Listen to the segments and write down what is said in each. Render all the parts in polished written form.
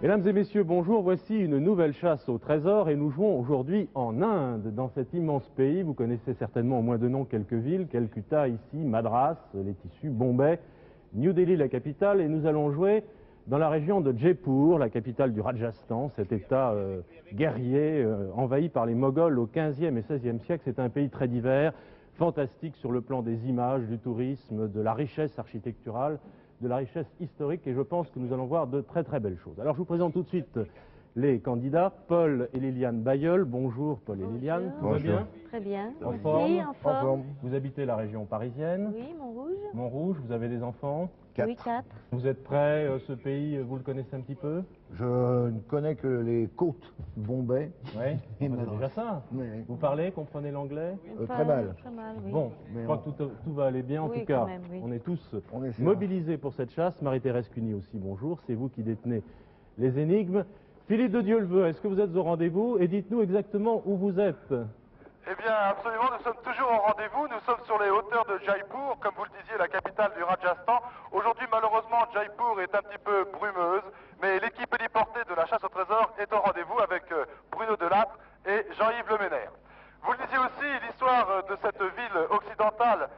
Mesdames et messieurs, bonjour. Voici une nouvelle chasse au trésor et nous jouons aujourd'hui en Inde, dans cet immense pays. Vous connaissez certainement au moins de nom quelques villes, Calcutta ici, Madras, les tissus, Bombay, New Delhi la capitale, et nous allons jouer dans la région de Jaipur, la capitale du Rajasthan, cet état guerrier envahi par les Moghols au XVe et XVIe siècle. C'est un pays très divers, fantastique sur le plan des images, du tourisme, de la richesse architecturale, de la richesse historique, et je pense que nous allons voir de très très belles choses. Alors je vous présente tout de suite les candidats, Paul et Liliane Bayeul. Bonjour Paul et Liliane, tout va bien? Très bien. En Oui, forme? en forme. Vous habitez la région parisienne? Oui, Montrouge. Montrouge, vous avez des enfants? Oui, 4. Vous êtes prêts? Ce pays, vous le connaissez un petit peu? Je ne connais que les côtes Bombay. Oui, c'est Madras. déjà ça. Oui. Vous parlez, comprenez l'anglais? Très mal. Très mal, oui. Bon, je Mais crois que tout va aller bien. En Oui, tout cas, quand même, oui. on est tous On est mobilisés pour cette chasse. Marie-Thérèse Cuny aussi, bonjour. C'est vous qui détenez les énigmes. Philippe de Dieuleveux, est-ce que vous êtes au rendez-vous? Et dites-nous exactement où vous êtes. Eh bien, absolument, nous sommes toujours au rendez-vous. Nous sommes sur les hauteurs de Jaipur, comme vous le disiez, la capitale du Rajasthan. Aujourd'hui, malheureusement, Jaipur est un petit peu brumeuse, mais l'équipe héliportée de la chasse au trésor est au rendez-vous avec Bruno Delattre et Jean-Yves Le Ménère. Vous le disiez aussi, l'histoire de cette ville occidentale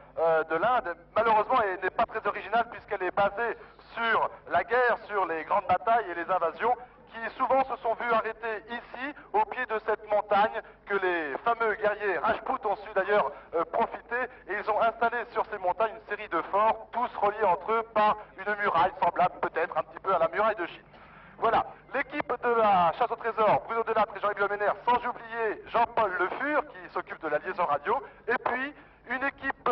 de l'Inde, malheureusement, n'est pas très originale puisqu'elle est basée sur la guerre, sur les grandes batailles et les invasions, qui souvent se sont vus arrêter ici, au pied de cette montagne, que les fameux guerriers Rajput ont su d'ailleurs profiter, et ils ont installé sur ces montagnes une série de forts, tous reliés entre eux par une muraille semblable peut-être un petit peu à la muraille de Chine. Voilà, l'équipe de la chasse au trésor, Bruno Delattre et Jean-Yves Le Ménère, sans oublier Jean-Paul Le Fur, qui s'occupe de la liaison radio, et puis une équipe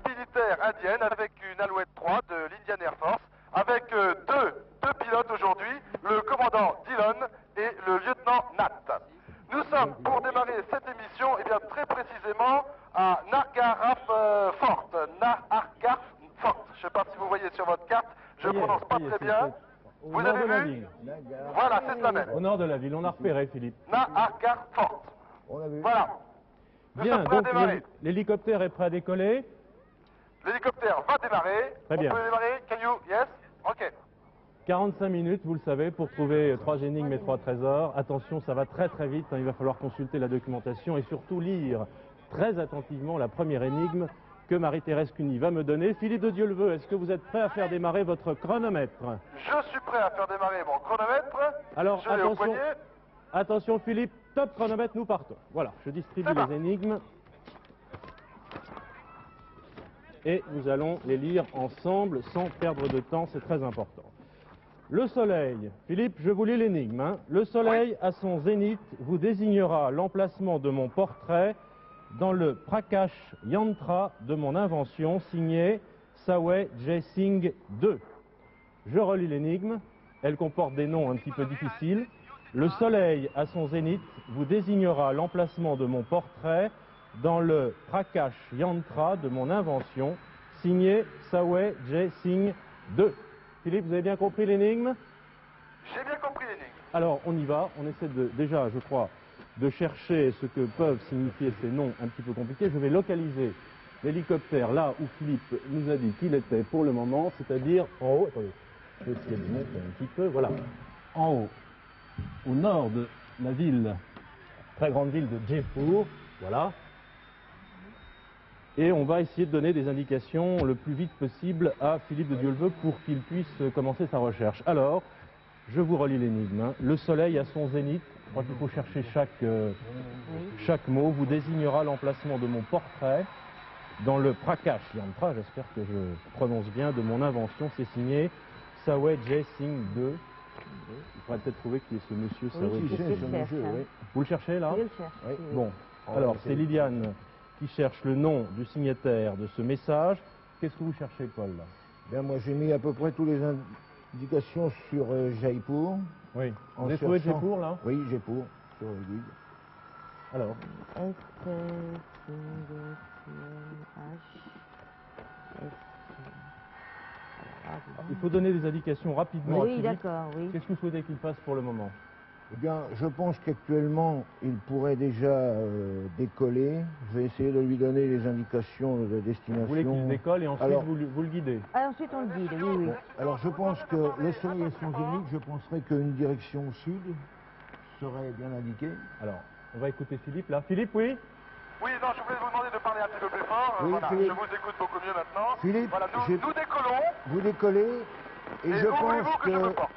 militaire indienne avec une Alouette 3 de l'Indian Air Force, avec deux pilotes aujourd'hui, le commandant Dillon et le lieutenant Nat. Nous sommes, pour démarrer cette émission, eh bien, très précisément à Nargarh Fort. Nargarh Fort. Je ne sais pas si vous voyez sur votre carte, je ne prononce pas très bien. Vous avez vu? Voilà, c'est ça même. Au nord de la ville, on a repéré, Philippe. Nargarh Fort. On a vu. Voilà. Nous Bien, sommes prêts à donc démarrer. l'hélicoptère est prêt à décoller. L'hélicoptère va démarrer. Très bien. On peut démarrer? Can you? Yes? Ok. 45 minutes, vous le savez, pour trouver 3 énigmes et 3 trésors. Attention, ça va très très vite, hein, il va falloir consulter la documentation et surtout lire très attentivement la première énigme que Marie-Thérèse Cuny va me donner. Philippe de Dieuleveux, est-ce que vous êtes prêt à faire démarrer votre chronomètre? Je suis prêt à faire démarrer mon chronomètre. Alors, Je l'ai au attention, poignet. attention Philippe, top chronomètre, nous partons. Voilà, je distribue C'est les énigmes. Et nous allons les lire ensemble sans perdre de temps, c'est très important. Le soleil, Philippe, je vous lis l'énigme. Hein. Le soleil, à son zénith, vous désignera l'emplacement de mon portrait dans le Prakash Yantra de mon invention, signé Sawai Jai Singh II. Je relis l'énigme, elle comporte des noms un petit peu difficiles. Le soleil, à son zénith, vous désignera l'emplacement de mon portrait dans le Prakash Yantra de mon invention, signé Sawai Jai Singh II. Philippe, vous avez bien compris l'énigme? J'ai bien compris l'énigme. Alors, on y va. On essaie déjà, je crois, de chercher ce que peuvent signifier ces noms un petit peu compliqués. Je vais localiser l'hélicoptère là où Philippe nous a dit qu'il était pour le moment, c'est-à-dire en haut. Attendez, je vais essayer de monter un petit peu. Voilà, en haut, au nord de la ville, très grande ville de Jaipur. Voilà. Et on va essayer de donner des indications le plus vite possible à Philippe de Dieuleveux pour qu'il puisse commencer sa recherche. Alors, je vous relis l'énigme. Hein. Le soleil à son zénith, je crois qu'il faut chercher chaque mot, vous désignera l'emplacement de mon portrait dans le Prakash Yantra, j'espère que je prononce bien, de mon invention. C'est signé Sawai Jai Singh II. Il faudrait peut-être trouver qui est ce monsieur Sawai Jai Singh II. Oui. Vous le cherchez là? Je le cherche. Oui. Bon, alors c'est Liliane qui cherche le nom du signataire de ce message. Qu'est-ce que vous cherchez, Paul? Bien, moi j'ai mis à peu près toutes les indications sur Jaipur. Oui. En Vous avez trouvé cherchant- Jaipur, là? Oui, Jaipur, sur le guide. Alors, il faut donner des indications rapidement à Oui, Philippe. d'accord, oui. Qu'est-ce que vous souhaitez qu'il fasse pour le moment? Eh bien, je pense qu'actuellement, il pourrait déjà décoller. Je vais essayer de lui donner les indications de destination. Vous voulez qu'il décolle et ensuite Alors, vous le guidez. Ah, ensuite on le guide, oui, oui. bon, alors je pense que le soleil à son zénith, je penserais qu'une direction sud serait bien indiquée. Alors, on va écouter Philippe là. Philippe, oui? Oui, non, je voulais vous demander de parler un petit peu plus fort. Oui, Voilà, Philippe. je vous écoute beaucoup mieux maintenant. Philippe, voilà, nous décollons. vous décollez et je pense ouvrez-vous que je me que porte.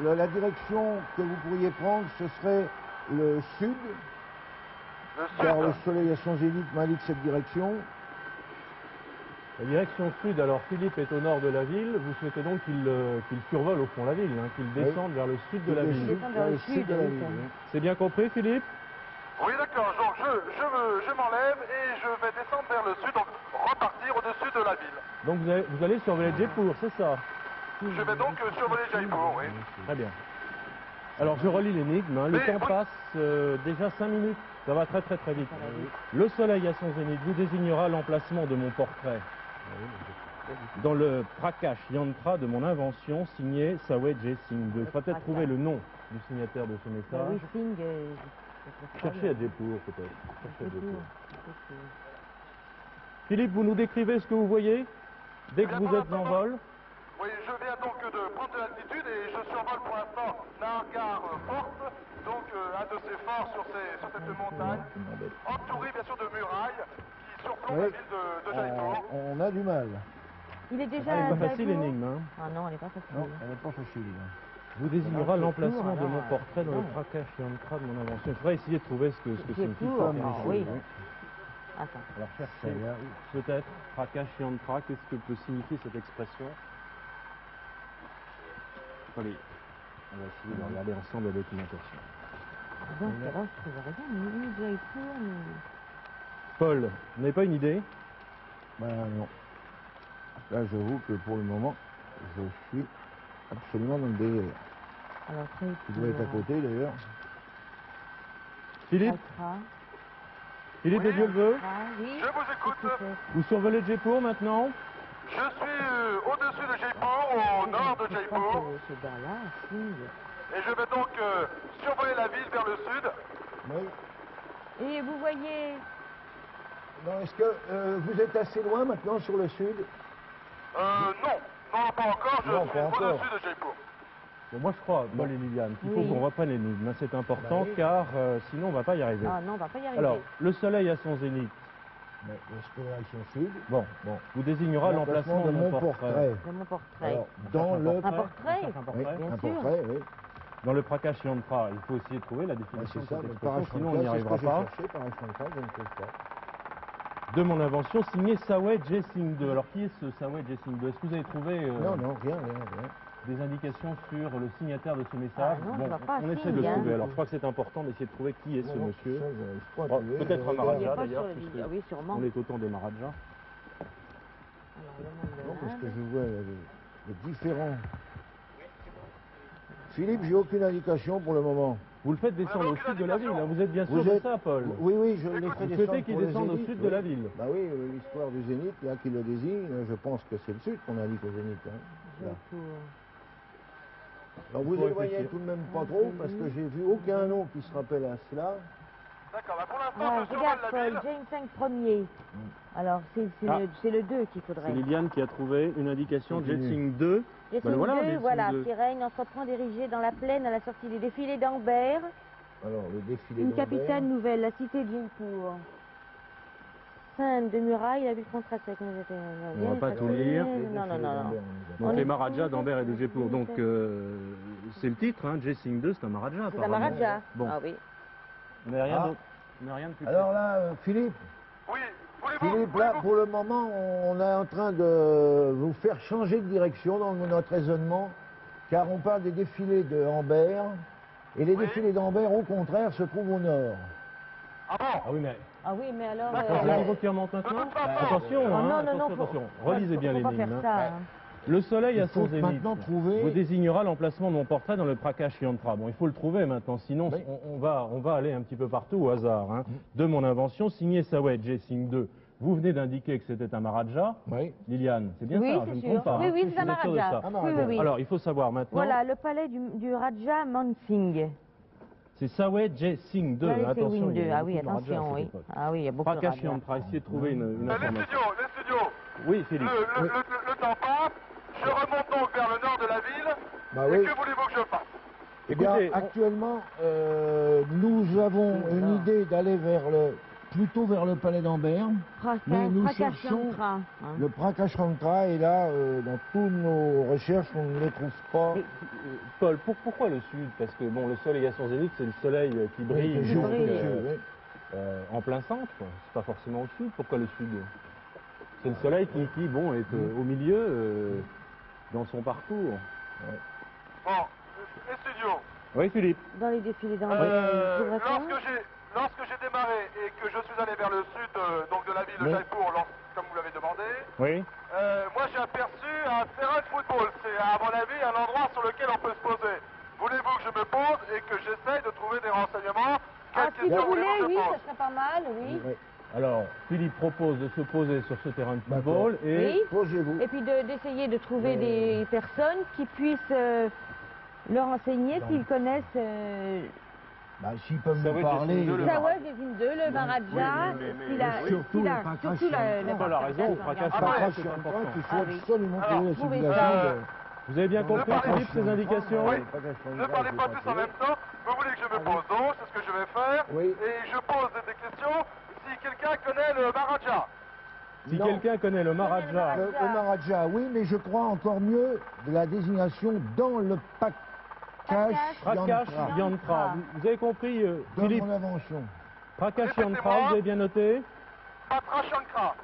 la direction que vous pourriez prendre, ce serait le sud, Le car le sud. soleil à son zénith m'indique cette direction. La direction sud, alors Philippe est au nord de la ville. Vous souhaitez donc qu'il survole au fond la ville, hein, qu'il Oui. descende vers le sud de la ville. Descendre vers le sud, de la oui, ville. ça. Oui. C'est bien compris, Philippe? Oui, d'accord. Donc, je m'enlève et je vais descendre vers le sud, donc repartir au-dessus de la ville. Donc vous allez survoler Jaipur, c'est ça? Je vais donc survoler Jaipur, oui. Très bien. Alors je relis l'énigme, hein. Le Mais temps oui. passe déjà 5 minutes, ça va très vite. Le soleil à son zénith vous désignera l'emplacement de mon portrait dans le Prakash Yantra de mon invention signé Sawai J. Singh 2. Il faudra peut-être trouver le nom du signataire de ce Bah message. oui, Singh, Cherchez à Jaipur peut-être. Cherchez à Jaipur. Jaipur. Philippe, vous nous décrivez ce que vous voyez dès que vous êtes en vol? Oui, je viens donc de prendre de l'altitude et je survole pour l'instant Nagar Forte, donc un de ces forts sur cette montagne, entouré bien sûr de murailles qui surplombent la Oui. ville de Jaipur. On a du mal. Il est déjà Elle à n'est pas facile Jaipur. l'énigme. Hein. Ah non, elle n'est pas facile. Non, elle n'est pas facile. Vous désignera Alors, l'emplacement Jaipur, de mon alors, portrait dans le non. Prakash Yantra de mon invention. Il faudrait essayer de trouver ce que signifie Jaipur, ça. ah oui. Attends. Alors cherchez peut-être Prakash Yantra, qu'est-ce que peut signifier cette expression? Allez, on va essayer de regarder ensemble la documentation. Bon, ça va, je trouve rien, ni Jaipur, ni... Paul, vous n'avez pas une idée? Ben non. Là, j'avoue que pour le moment, je suis absolument dans le délire. Alors, Jaipur... Tu dois être à côté d'ailleurs. Philippe? Accra. Philippe Oui. de Dieu le veut? Ah, oui. Je vous écoute. Qu'est-ce que Vous survolez Jaipur maintenant? Je suis au-dessus de Jaipur, au nord de c'est? Je crois Jaipur, que c'est vers là, Singh. et je vais donc survoler la ville vers le sud. Oui. Et vous voyez... Non, est-ce que vous êtes assez loin maintenant sur le sud? Non, pas encore, je Non, suis pas encore. au-dessus de Jaipur. Bon, moi je crois, Paul et Liliane, qu'il faut Oui. qu'on reprenne l'énigme, hein, c'est important, Bah oui. car sinon on ne va pas y arriver. Ah non, on va pas y arriver. Alors, le soleil à son zénith, Mais est-ce que direction sud? bon, vous désignera l'emplacement de mon portrait. De mon portrait. Alors, dans le... Un portrait. On cherche un Oui, portrait. bien un sûr. portrait, oui. Dans le Prakash Yantra, il faut essayer de trouver la Ah, définition c'est de ça, cette le expression, sinon on n'y arrivera pas. Par je ne trouve pas. De mon invention, signé Sawai J. Singh 2. Alors qui est ce Sawai J. Singh 2? Est-ce que vous avez trouvé Non, rien. des indications sur le signataire de ce message? Ah, non, je vois pas on essaie Singh, de le hein. trouver. Alors je crois que c'est important d'essayer de trouver qui est ce Non, monsieur. ça, j'arrive pas à Oh, trouver, peut-être je un regarde. Maharaja Il est pas d'ailleurs, sur le puisque vidéo. Ah oui, sûrement. on est autant des Maharajas. Alors, le monde de Non, parce que l'Inde. je vois les différents. Philippe, j'ai aucune indication pour le moment. Vous le faites descendre au sud de la ville, hein. Vous êtes bien sûr Vous de êt- ça, Paul? Oui, je l'ai fait Vous descendre. souhaitez qu'il pour le descende au zénith, sud oui. de la ville? Bah oui, l'histoire du zénith, là, qui le désigne, je pense que c'est le sud qu'on indique au zénith. Hein. Là. Jaipur. Alors vous Faut éloignez réfléchir. tout de même pas trop, parce que j'ai vu aucun nom qui se rappelle à cela. D'accord, bah pour l'instant, Ah, je survole regarde, la Paul, ville. James 5 premier. Alors, c'est Ah. le 2 qu'il C'est faudrait. Liliane qui a trouvé une indication Jet Continue. Singh 2. James Ben voilà, 2, James voilà, 2. qui règne entreprend d'ériger dans la plaine à la sortie des défilés d'Ambert Alors, le défilé une d'Ambert. capitale nouvelle, la cité de Jaipur. Sainte de murailles, la ville contraste avec nos étés. On va pas tout lire. Non. Donc On les est- Maharajas d'Ambert et de Jaipur. Donc c'est le titre, hein, Jet Singh 2, c'est un Maharaja. C'est un apparemment. Maharaja. Bon, Ah oui. mais rien Ah. d'autre. Mais rien de plus. Alors là, Philippe, Oui, voulez-vous Philippe, là, pour le moment, on est en train de vous faire changer de direction dans notre raisonnement, car on parle des défilés de Ambert, et les Oui. défilés d'Ambert, au contraire, se trouvent au nord. Ah bon? Ah oui, mais Ah oui, mais alors... D'accord. c'est le niveau qui remonte maintenant. De toute façon. Attention, Oh, hein, non, attention, faut- attention. Relisez bien faut pas l'énigme. faire hein. ça. hein. Le soleil à Il faut son zénith maintenant trouver- vous désignera l'emplacement de mon portrait dans le Prakash Yantra. Bon, il faut le trouver maintenant, sinon Oui. on va aller un petit peu partout au hasard. Hein. De mon invention, signé Sawai J. Singh 2. Vous venez d'indiquer que c'était un Maharaja. Oui. Liliane, c'est bien Oui, ça, je c'est ne me sûr. trompe pas. Oui, hein. oui, c'est un Vous êtes sûr de Maharaja. ça. Ah, Oui, oui, oui. Alors, il faut savoir maintenant. Voilà, le palais du Raja Mansingh. C'est Sawai Jai Singh 2. Là, c'est Attention, Wing il y 2. a Ah oui, beaucoup de Raja à attention, cette oui. époque. Ah oui, il y a beaucoup de Prakash Raja. Yantra, essayez de trouver une Les information. studios. Oui, Philippe. Le temps passe. Je remonte donc vers le nord de la ville. Bah Et oui. que voulez-vous que je fasse? Eh bien, Écoutez, actuellement, nous avons une idée d'aller plutôt vers le palais d'Ambert. Mais nous cherchons le Prakash Yantra et là, dans toutes nos recherches, on ne les trouve pas. Mais, Paul, pourquoi le sud? Parce que bon, le soleil à son zénith, c'est le soleil qui brille Oui, donc, brille. en plein centre. C'est pas forcément au sud. Pourquoi le sud? C'est le soleil qui bon, est au milieu dans son parcours. Bon, les studios. Oui, Philippe. Dans les défilés d'Ambert, Lorsque j'ai démarré et que je suis allé vers le sud donc de la ville de Jaipur, comme vous l'avez demandé, Oui. moi j'ai aperçu un terrain de football. C'est à mon avis un endroit sur lequel on peut se poser. Voulez-vous que je me pose et que j'essaye de trouver des renseignements? Ah, Quelles si vous questions voulez, voulez-vous que oui, je ça pose? serait pas mal, oui. Oui. Alors, Philippe propose de se poser sur ce terrain de football et Oui. Posez-vous. Et puis d'essayer de trouver des personnes qui puissent leur enseigner s'ils connaissent Bah, s'ils peuvent Ça nous veut parler. dire le Sawai Jai Singh 2, le Maharaja, surtout le Prakash Yantra. Paul a raison, Prakash Prakash c'est Yantra, important. qu'il faut Ah oui. absolument Alors, trouver la trouvez civilisation ça. de... Vous avez bien compris, parlez- Philippe, ces indications? Oui. Ne parlez pas tous en même temps. Vous voulez que je me pose donc, c'est ce que je vais faire. Oui. Et je pose des questions si quelqu'un connaît le Maharaja. Si Non. quelqu'un connaît le Maharaja, Le Maharaja, oui, mais je crois encore mieux de la désignation dans le Prakash Prakash Yantra. Yantra. Vous avez compris, De Philippe? mon invention. Prakash Répétez-moi. Yantra, vous avez bien noté? Patra Shankra.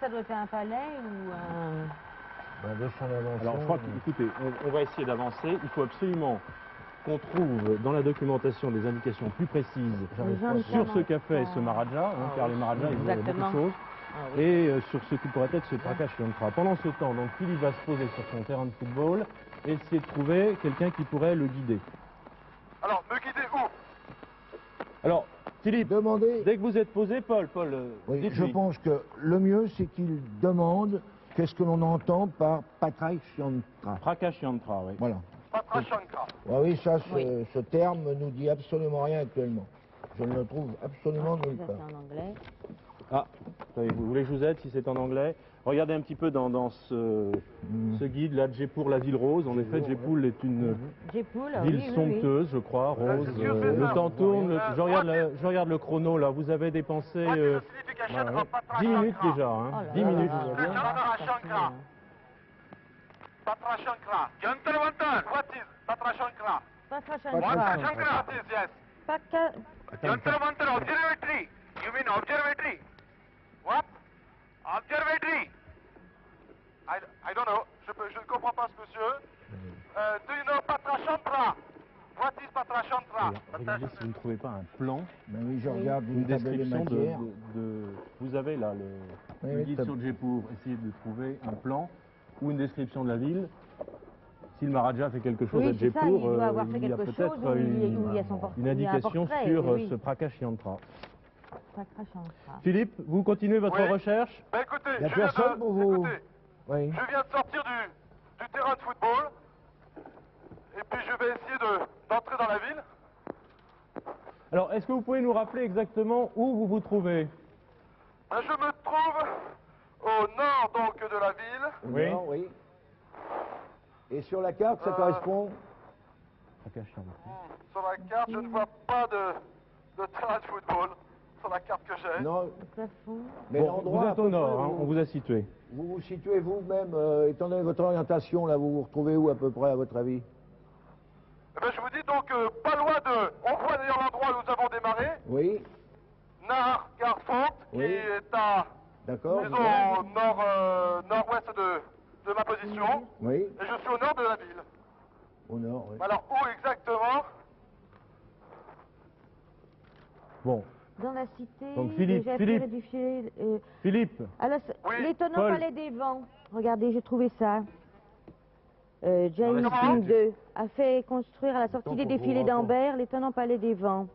Ça doit être un palais ou un... De son invention. Alors, je crois qu'écoutez, on va essayer d'avancer. Il faut absolument qu'on trouve dans la documentation des indications plus précises sur ce qu'a fait ce Maharaja, car les Maharajas, ils ont beaucoup de Exactement. choses, Ah oui. et sur ce qui pourrait être ce Prakash Yantra. Pendant ce temps, donc, Philippe va se poser sur son terrain de football et essayer de trouver quelqu'un qui pourrait le guider. Alors, me guider où? Alors, Philippe, Demandez. dès que vous êtes posé, Paul, Oui, je dites-lui. pense que le mieux, c'est qu'il demande qu'est-ce que l'on entend par Prakash Yantra. Prakash Yantra, oui. Voilà. Patra Shankra. Ah oui, ça, Oui. ce terme nous dit absolument rien actuellement. Je ne le trouve absolument nulle Ça, part. c'est en anglais. Ah, attendez, vous voulez que je vous aide si c'est en anglais? Regardez un petit peu dans ce guide là, Jaipur, la ville rose. En effet, Jaipur est une Jaipur, ville oui, oui, oui. somptueuse, je crois, rose. excusez-moi. Le temps tourne, je regarde le chrono là. Vous avez dépensé What is the signification voilà, of Patra 10 minutes Shankra? déjà, hein. Oh là 10 là minutes. là là. Patra Shankra. Patra Shankra. Yantar Vantar. What is Patra Shankra? Patra Patra Shankra. Shankra. What is, yes. Paka- Yantar Vantar observatory. You mean observatory? What? Observatory. I don't know. Je ne comprends pas ce monsieur. Do you know Patra Shankra? What is Patra Shankra? Regardez si vous ne trouvez pas un plan, Ben oui, je regarde une une table des description matières. Vous avez là Oui, le oui, guide t'as- sur Jaipur. Essayez de trouver un plan ou une description de la ville. Si le Maharaja fait quelque chose Oui, à c'est ça, Jaipur, il doit avoir fait il y a quelque peut-être chose où il y a son portrait. une indication portrait, sur oui. ce Prakash Yantra. Patra Shankra. Philippe, vous continuez votre Oui. recherche? Ben écoutez, Il y a je viens personne pour vous. écoutez, Oui. je viens de sortir du terrain de football. Et puis je vais essayer d'entrer dans la ville. Alors, est-ce que vous pouvez nous rappeler exactement où vous vous trouvez? Ben, je me trouve au nord donc de la ville. Oui. Non, oui. Et sur la carte, ça correspond. Prakash Yantra. Sur la carte, je ne vois pas de terrain de football. Sur la carte que j'ai. Non, Le plafond. mais Bon, l'endroit. vous à êtes peu au nord, près hein, où on vous a situé. vous vous situez vous-même, étant donné votre orientation, là, vous vous retrouvez où à peu près, à votre avis? Eh ben, je vous dis donc pas loin de. On voit d'ailleurs l'endroit où nous avons démarré. Oui, Nahar Garfort, qui Oui. est à d'accord. disons au nord-ouest de ma position. Oui, Et je suis au nord de la ville. au nord, oui. Alors où exactement? Bon, Dans la cité Donc, Philippe, de Jaipur Philippe. édifiée, Philippe, Oui. l'étonnant Paul. palais des vents. Regardez, j'ai trouvé ça. James Comment King II a fait construire à la sortie Attends, des faut défilés vous raconter. d'Ambert l'étonnant palais des vents.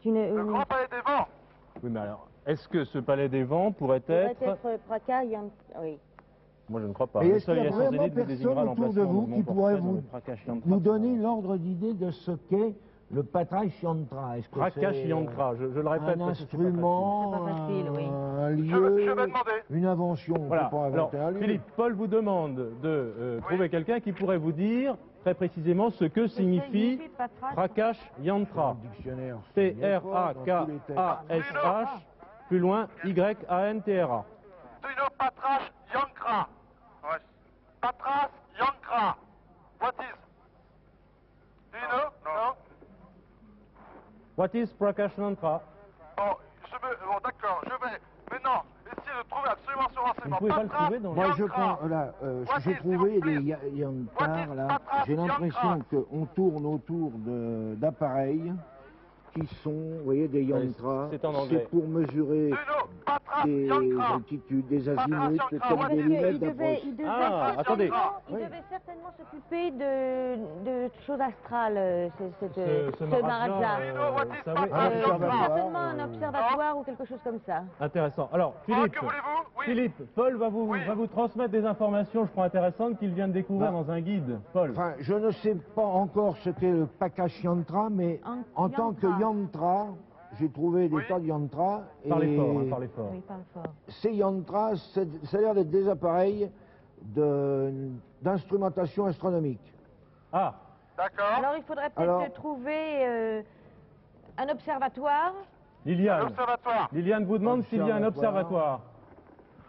C'est Le grand palais des vents. oui, mais alors, est-ce que ce palais des vents pourrait être... Prakash Yantra. Oui. Moi, je ne crois pas. Et Le est-ce qu'il y a soleil à son vraiment zénith vous désignera personne autour de l'emplacement vous de mon qui portrait pourrait dans vous le Prakash Yantra. nous donner l'ordre d'idée de ce qu'est Le Prakash Yantra, est-ce que Prakash Yantra, je le répète. Un instrument, C'est pas facile, oui. un lieu, Je vais demander. une invention. On Voilà. peut pas inventer Alors, un lieu. Philippe, Paul vous demande de trouver quelqu'un qui pourrait vous dire très précisément ce que signifie Prakash Yantra. Dictionnaire. P-R-A-K-A-S-H, plus loin Y-A-N-T-R-A. Do you know Prakash Yantra? Prakash Yantra. What is? Do you know? No. What is Prakash Yantra? Bon, bon d'accord, je vais maintenant essayer de trouver absolument ce renseignement. Vous ne pouvez pas le trouver dans Moi, je Yantra. prends, là, j'ai trouvé des yantars, là. J'ai l'impression qu'on tourne autour d'appareils qui sont, vous voyez, des yantras. c'est en anglais. C'est pour mesurer des altitudes, des azimuts, comme des lunettes d'approche. Attendez. Il devait certainement s'occuper de choses astrales, ce Maharaja, Maharaja. Certainement un observatoire ou quelque chose comme ça. Intéressant. Alors, Philippe, que voulez-vous? Oui. Philippe, Paul va vous transmettre des informations, je crois, intéressantes qu'il vient de découvrir dans un guide. Paul. Enfin, je ne sais pas encore ce qu'est le Prakash Yantra, mais en tant que yantra, j'ai trouvé des tas de yantras. Parlez fort, parlez fort. Oui, parle fort. Ces yantras, ça a l'air d'être des appareils d'instrumentation astronomique. Ah, D'accord. Alors il faudrait peut-être trouver un observatoire. Liliane. L'observatoire. Liliane vous demande s'il y a un observatoire.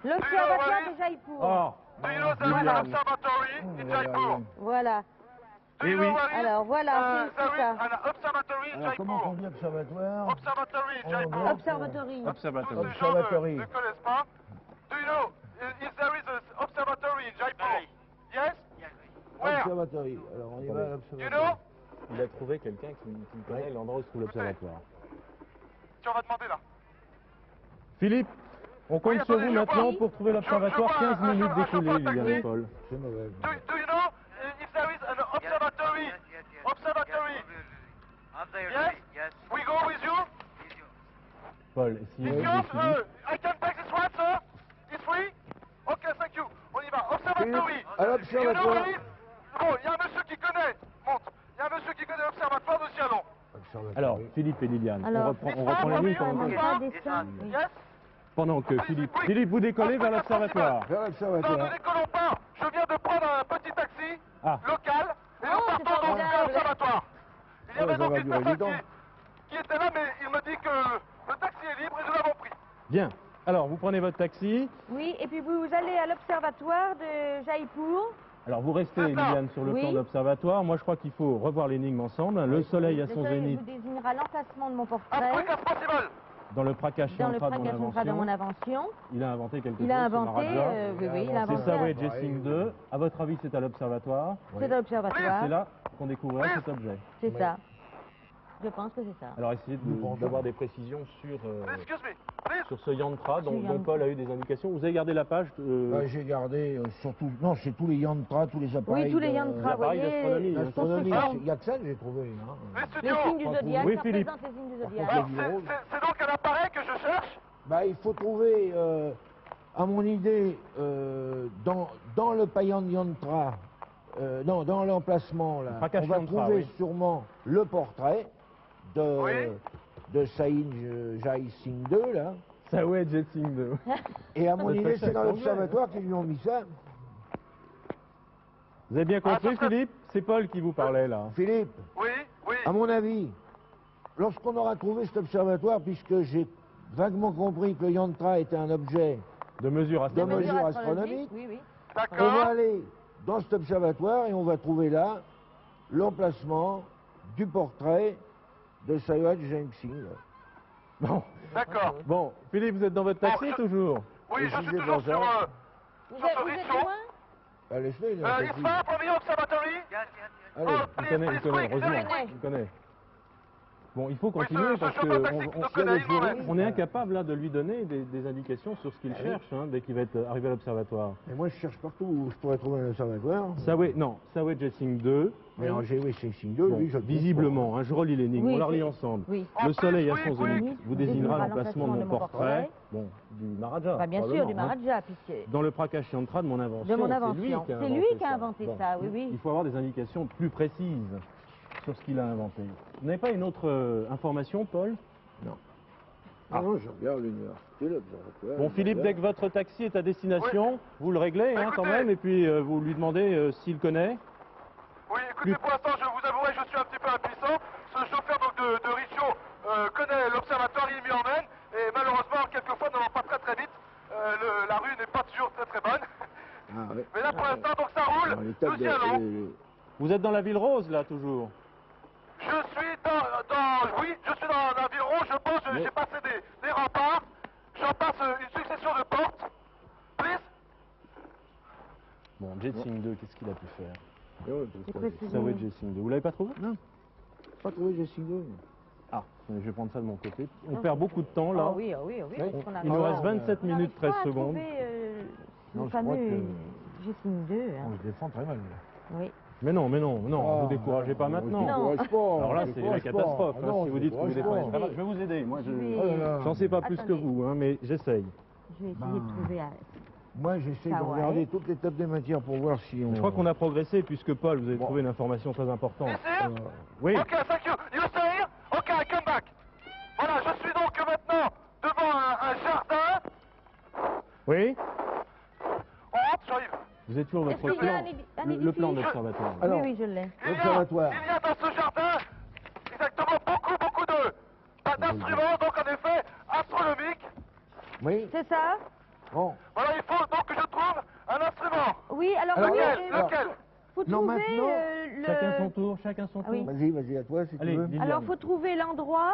L'observatoire de Jaipur. Oh, Do you know the observatory in Jaipur? Voilà. Do you know where it is? Alors voilà, c'est There is ça. an observatory in Alors, comment on Jaipur. dit observatoire? Observatory in Jaipur. Observatory. Tous observatoire. ces gens Observatory. ne connaissent pas. Do you know if there is an observatory in Jaipur? Yes? Where? Observatory. Alors, on y va à Do you l'observatoire. know? Il a trouvé quelqu'un qui connaît l'endroit où se trouve l'observatoire. Tu vas demander là. Philippe, on compte sur vous maintenant pour trouver l'observatoire. 15 minutes d'écoulées, Liliane et Paul. C'est mauvais. Do you know if there is an observatory? Observatory. Yes? We go with you? Paul, essayez de Because Philippe. I can take this one, sir? It's free? Okay, thank you. On y va. Observatory. À l'observatoire. You know where it is? Bon, il y a un monsieur qui connaît. Monte. Il y a un monsieur qui connaît l'observatoire de Cialon. Alors, Philippe et Liliane, Alors, on reprend la ligne Yes? pendant que Philippe, vous décollez vers l'observatoire. Vers Non, l'observatoire. ne décollons pas. Je viens de prendre un petit taxi local et nous Oh, partons c'est donc formidable. vers l'observatoire. Il y avait ça donc va une durer personne du temps. qui était là, mais il me dit que le taxi est libre et nous l'avons pris. Bien. Alors, vous prenez votre taxi. Oui, et puis vous allez à l'observatoire de Jaipur. Alors, vous restez, Liliane, sur le Oui. plan de l'observatoire. Moi, je crois qu'il faut revoir l'énigme ensemble. Le soleil à Le son soleil zénith vous désignera l'emplacement de mon Un portrait truc as possible. dans le Prakash dans le Yantra de mon Prakash Yantra de mon invention. invention. Il a inventé quelque Il chose. a ce inventé, Maharaja. oui, il a C'est inventé. Saway Jessing 2. À votre avis, c'est à l'observatoire. C'est à l'observatoire. C'est là qu'on découvrira cet objet. C'est ça. Je pense que c'est ça. Alors, essayez d'avoir des précisions sur, Excuse me, please. sur ce yantra dont yantra. Paul a eu des indications. vous avez gardé la page J'ai gardé surtout, non, c'est tous les yantras, tous les appareils. Oui, tous les yantras, vous l'appareil voyez. d'astronomie, L'astronomie, construction. il n'y a que ça que j'ai trouvé. Hein. Les Les studios. signes du zodiaque, Oui, ça Philippe. représente les signes du contre, zodiaque. Alors, c'est donc un appareil que je cherche. Bah, il faut trouver, à mon idée, dans le payan yantra, non, dans l'emplacement, là, Prakash on va Yantra, trouver oui. sûrement le portrait Oui. de Saïd Jai Singh 2, là. Saway Jessing 2. Et à mon Le idée, fait c'est dans anglais, l'observatoire qu'ils lui ont mis ça. Vous avez bien compris, ça serait- Philippe? C'est Paul qui vous parlait, là. Philippe, Oui, oui. à mon avis, lorsqu'on aura trouvé cet observatoire, puisque j'ai vaguement compris que le yantra était un objet De mesure de astronomique. mesure astronomique, Oui, oui. on va D'accord. aller dans cet observatoire et on va trouver là l'emplacement du portrait de Sayed Jain Singh. Bon. D'accord. Bon, Philippe, vous êtes dans votre taxi, Bon, toujours? Oui, Et je si suis j'ai toujours besoin. sur Vous ce êtes rideau. loin? Allez-le, il It's far from the observatory. Allez. Oh, Il connaît, please, quick, heureusement. very quick. Il connaît. Bon, il faut Oui, continuer ce parce chauffeur taxi qu'on nous connaît, il nous reste. on est incapable là de lui donner des indications sur ce qu'il cherche dès qu'il va être arrivé à l'observatoire. Et moi, je cherche partout où je pourrais trouver un observatoire. Saway Jessing 2. Mais alors, j'ai Jain Singh 2, Bon, lui, je le trouve visiblement, je relis l'énigme, Oui, on la relit c'est- ensemble. Oui. Le En soleil à plus, son oui, zénith oui. vous désignera l'emplacement de mon portrait. portrait. Bon, du Maharaja. Bah, bien sûr, probablement, du hein. Maharaja, puisque... Dans le Prakash Yantra de mon invention. De mon C'est invention. lui qui a C'est inventé lui qui a inventé ça, oui, oui. Il faut avoir des indications plus précises. sur ce qu'il a inventé. Vous n'avez pas une autre information, Paul? Non. Ah non, je regarde l'université, l'observatoire. Bon, Philippe, dès que votre taxi est à destination, vous le réglez hein, quand même, et puis vous lui demandez s'il connaît. Oui, écoutez, pour l'instant, je vous avouerai, je suis un petit peu impuissant. Ce chauffeur donc, de Richaud connaît l'observatoire, il m'y emmène, et malheureusement, quelquefois, n'allant pas très vite, la rue n'est pas toujours très bonne. Ah, ouais. Mais là, pour l'instant, donc ça roule, nous y allons. Vous êtes dans la ville rose, là, toujours? Oui, je suis dans la ville rose, je pense, j'ai passé des remparts, j'en passe une succession de portes. Please. Bon, Jetsing 2, qu'est-ce qu'il a pu faire? C'est Ça, oui, Jetsing 2. Vous l'avez pas trouvé? Non, pas trouvé Jetsing 2. Ah, je vais prendre ça de mon côté. On perd beaucoup de temps, là. Ah oui. Il nous reste 27 minutes, 13 secondes. Le fameux Jetsing 2. On se défend très mal. Oui. Mais non, vous découragez pas maintenant. Non. Alors là, c'est la catastrophe. Hein, si vous dites que vous découragez pas, je vais vous aider. Moi, j'en sais pas plus que vous, hein, mais j'essaye. Je vais essayer de trouver. Moi, j'essaie de regarder toutes les tables des matières pour voir si on... Je crois qu'on a progressé, puisque Paul, vous avez trouvé une information très importante. Oui. Ok, thank you. You stay here? Ok, I come back. Voilà, je suis donc maintenant devant un jardin. Oui. On rentre, j'arrive. Vous êtes toujours Est-ce votre qu'il y a plan, un le plan d'observatoire. Alors, Oui, je l'ai. Il y Observatoire. a dans ce jardin exactement beaucoup d'instruments, donc en effet, astronomiques. Oui. C'est ça? Bon. Voilà, il faut donc que je trouve un instrument. Oui, alors... Lequel? Faut Non, trouver maintenant, Chacun son tour. oui. Vas-y, à toi, si Allez, tu veux. Liliane. Alors, faut trouver l'endroit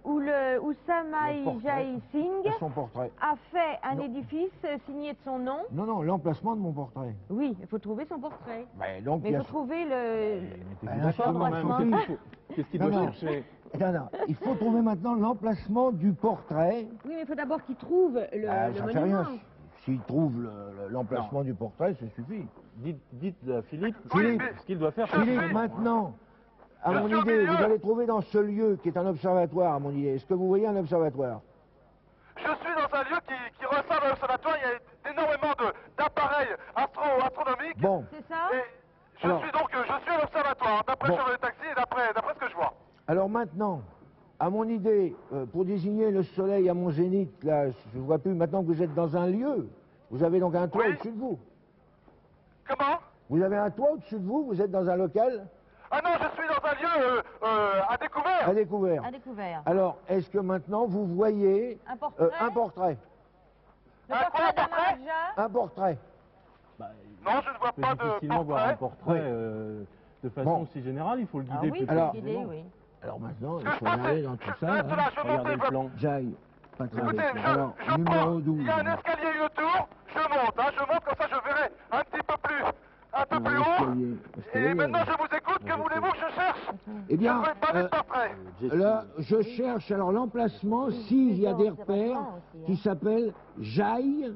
où Samaï Jai Singh Son portrait. a fait un édifice signé de son nom. Non, l'emplacement de mon portrait. Oui, il faut trouver son portrait. Donc, Mais il faut trouver le... Qu'est-ce qu'il Non, doit non. chercher? Non, il faut trouver maintenant l'emplacement du portrait. Oui, mais il faut d'abord qu'il trouve le Ça fait monument. rien. S'il trouve l'emplacement du portrait, ça suffit. Dites à Philippe, Philippe, ce qu'il doit faire. Philippe, maintenant, à mon idée, vous allez trouver dans ce lieu qui est un observatoire, à mon idée. Est-ce que vous voyez un observatoire? Je suis dans un lieu qui ressemble à l'observatoire. Il y a énormément d'appareils astronomiques. Bon. C'est ça? Et je suis à l'observatoire, d'après le chauffeur de taxi et d'après ce que je vois. Alors maintenant, à mon idée, pour désigner le soleil à mon zénith, là, je ne vois plus, maintenant que vous êtes dans un lieu, vous avez donc un toit Oui. au-dessus de vous. Comment? Vous avez un toit au-dessus de vous, vous êtes dans un local Ah non, je suis dans un lieu à découvert. à découvert. À découvert. Alors, est-ce que maintenant vous voyez Un portrait? un portrait? Le Un portrait quoi, d'Amaraja? Un portrait. Non, je ne vois On pas peut de difficilement voir un portrait. portrait de façon aussi générale, il faut le guider Ah oui, plus Alors- précisément. oui. Alors maintenant, il Ce que faut je regarder fais, dans tout je ça. reste là, je monte Regardez et le je... plan. Jaille, pas très Écoutez, bien. Alors, je prends, numéro 12. il y a un escalier autour, je monte, comme ça je verrai un petit peu plus haut. Et maintenant je vous écoute, que voulez-vous que je cherche? Eh bien, Je ne veux pas de portrait. là, je cherche alors l'emplacement, s'il y a des repères, qui s'appelle Jai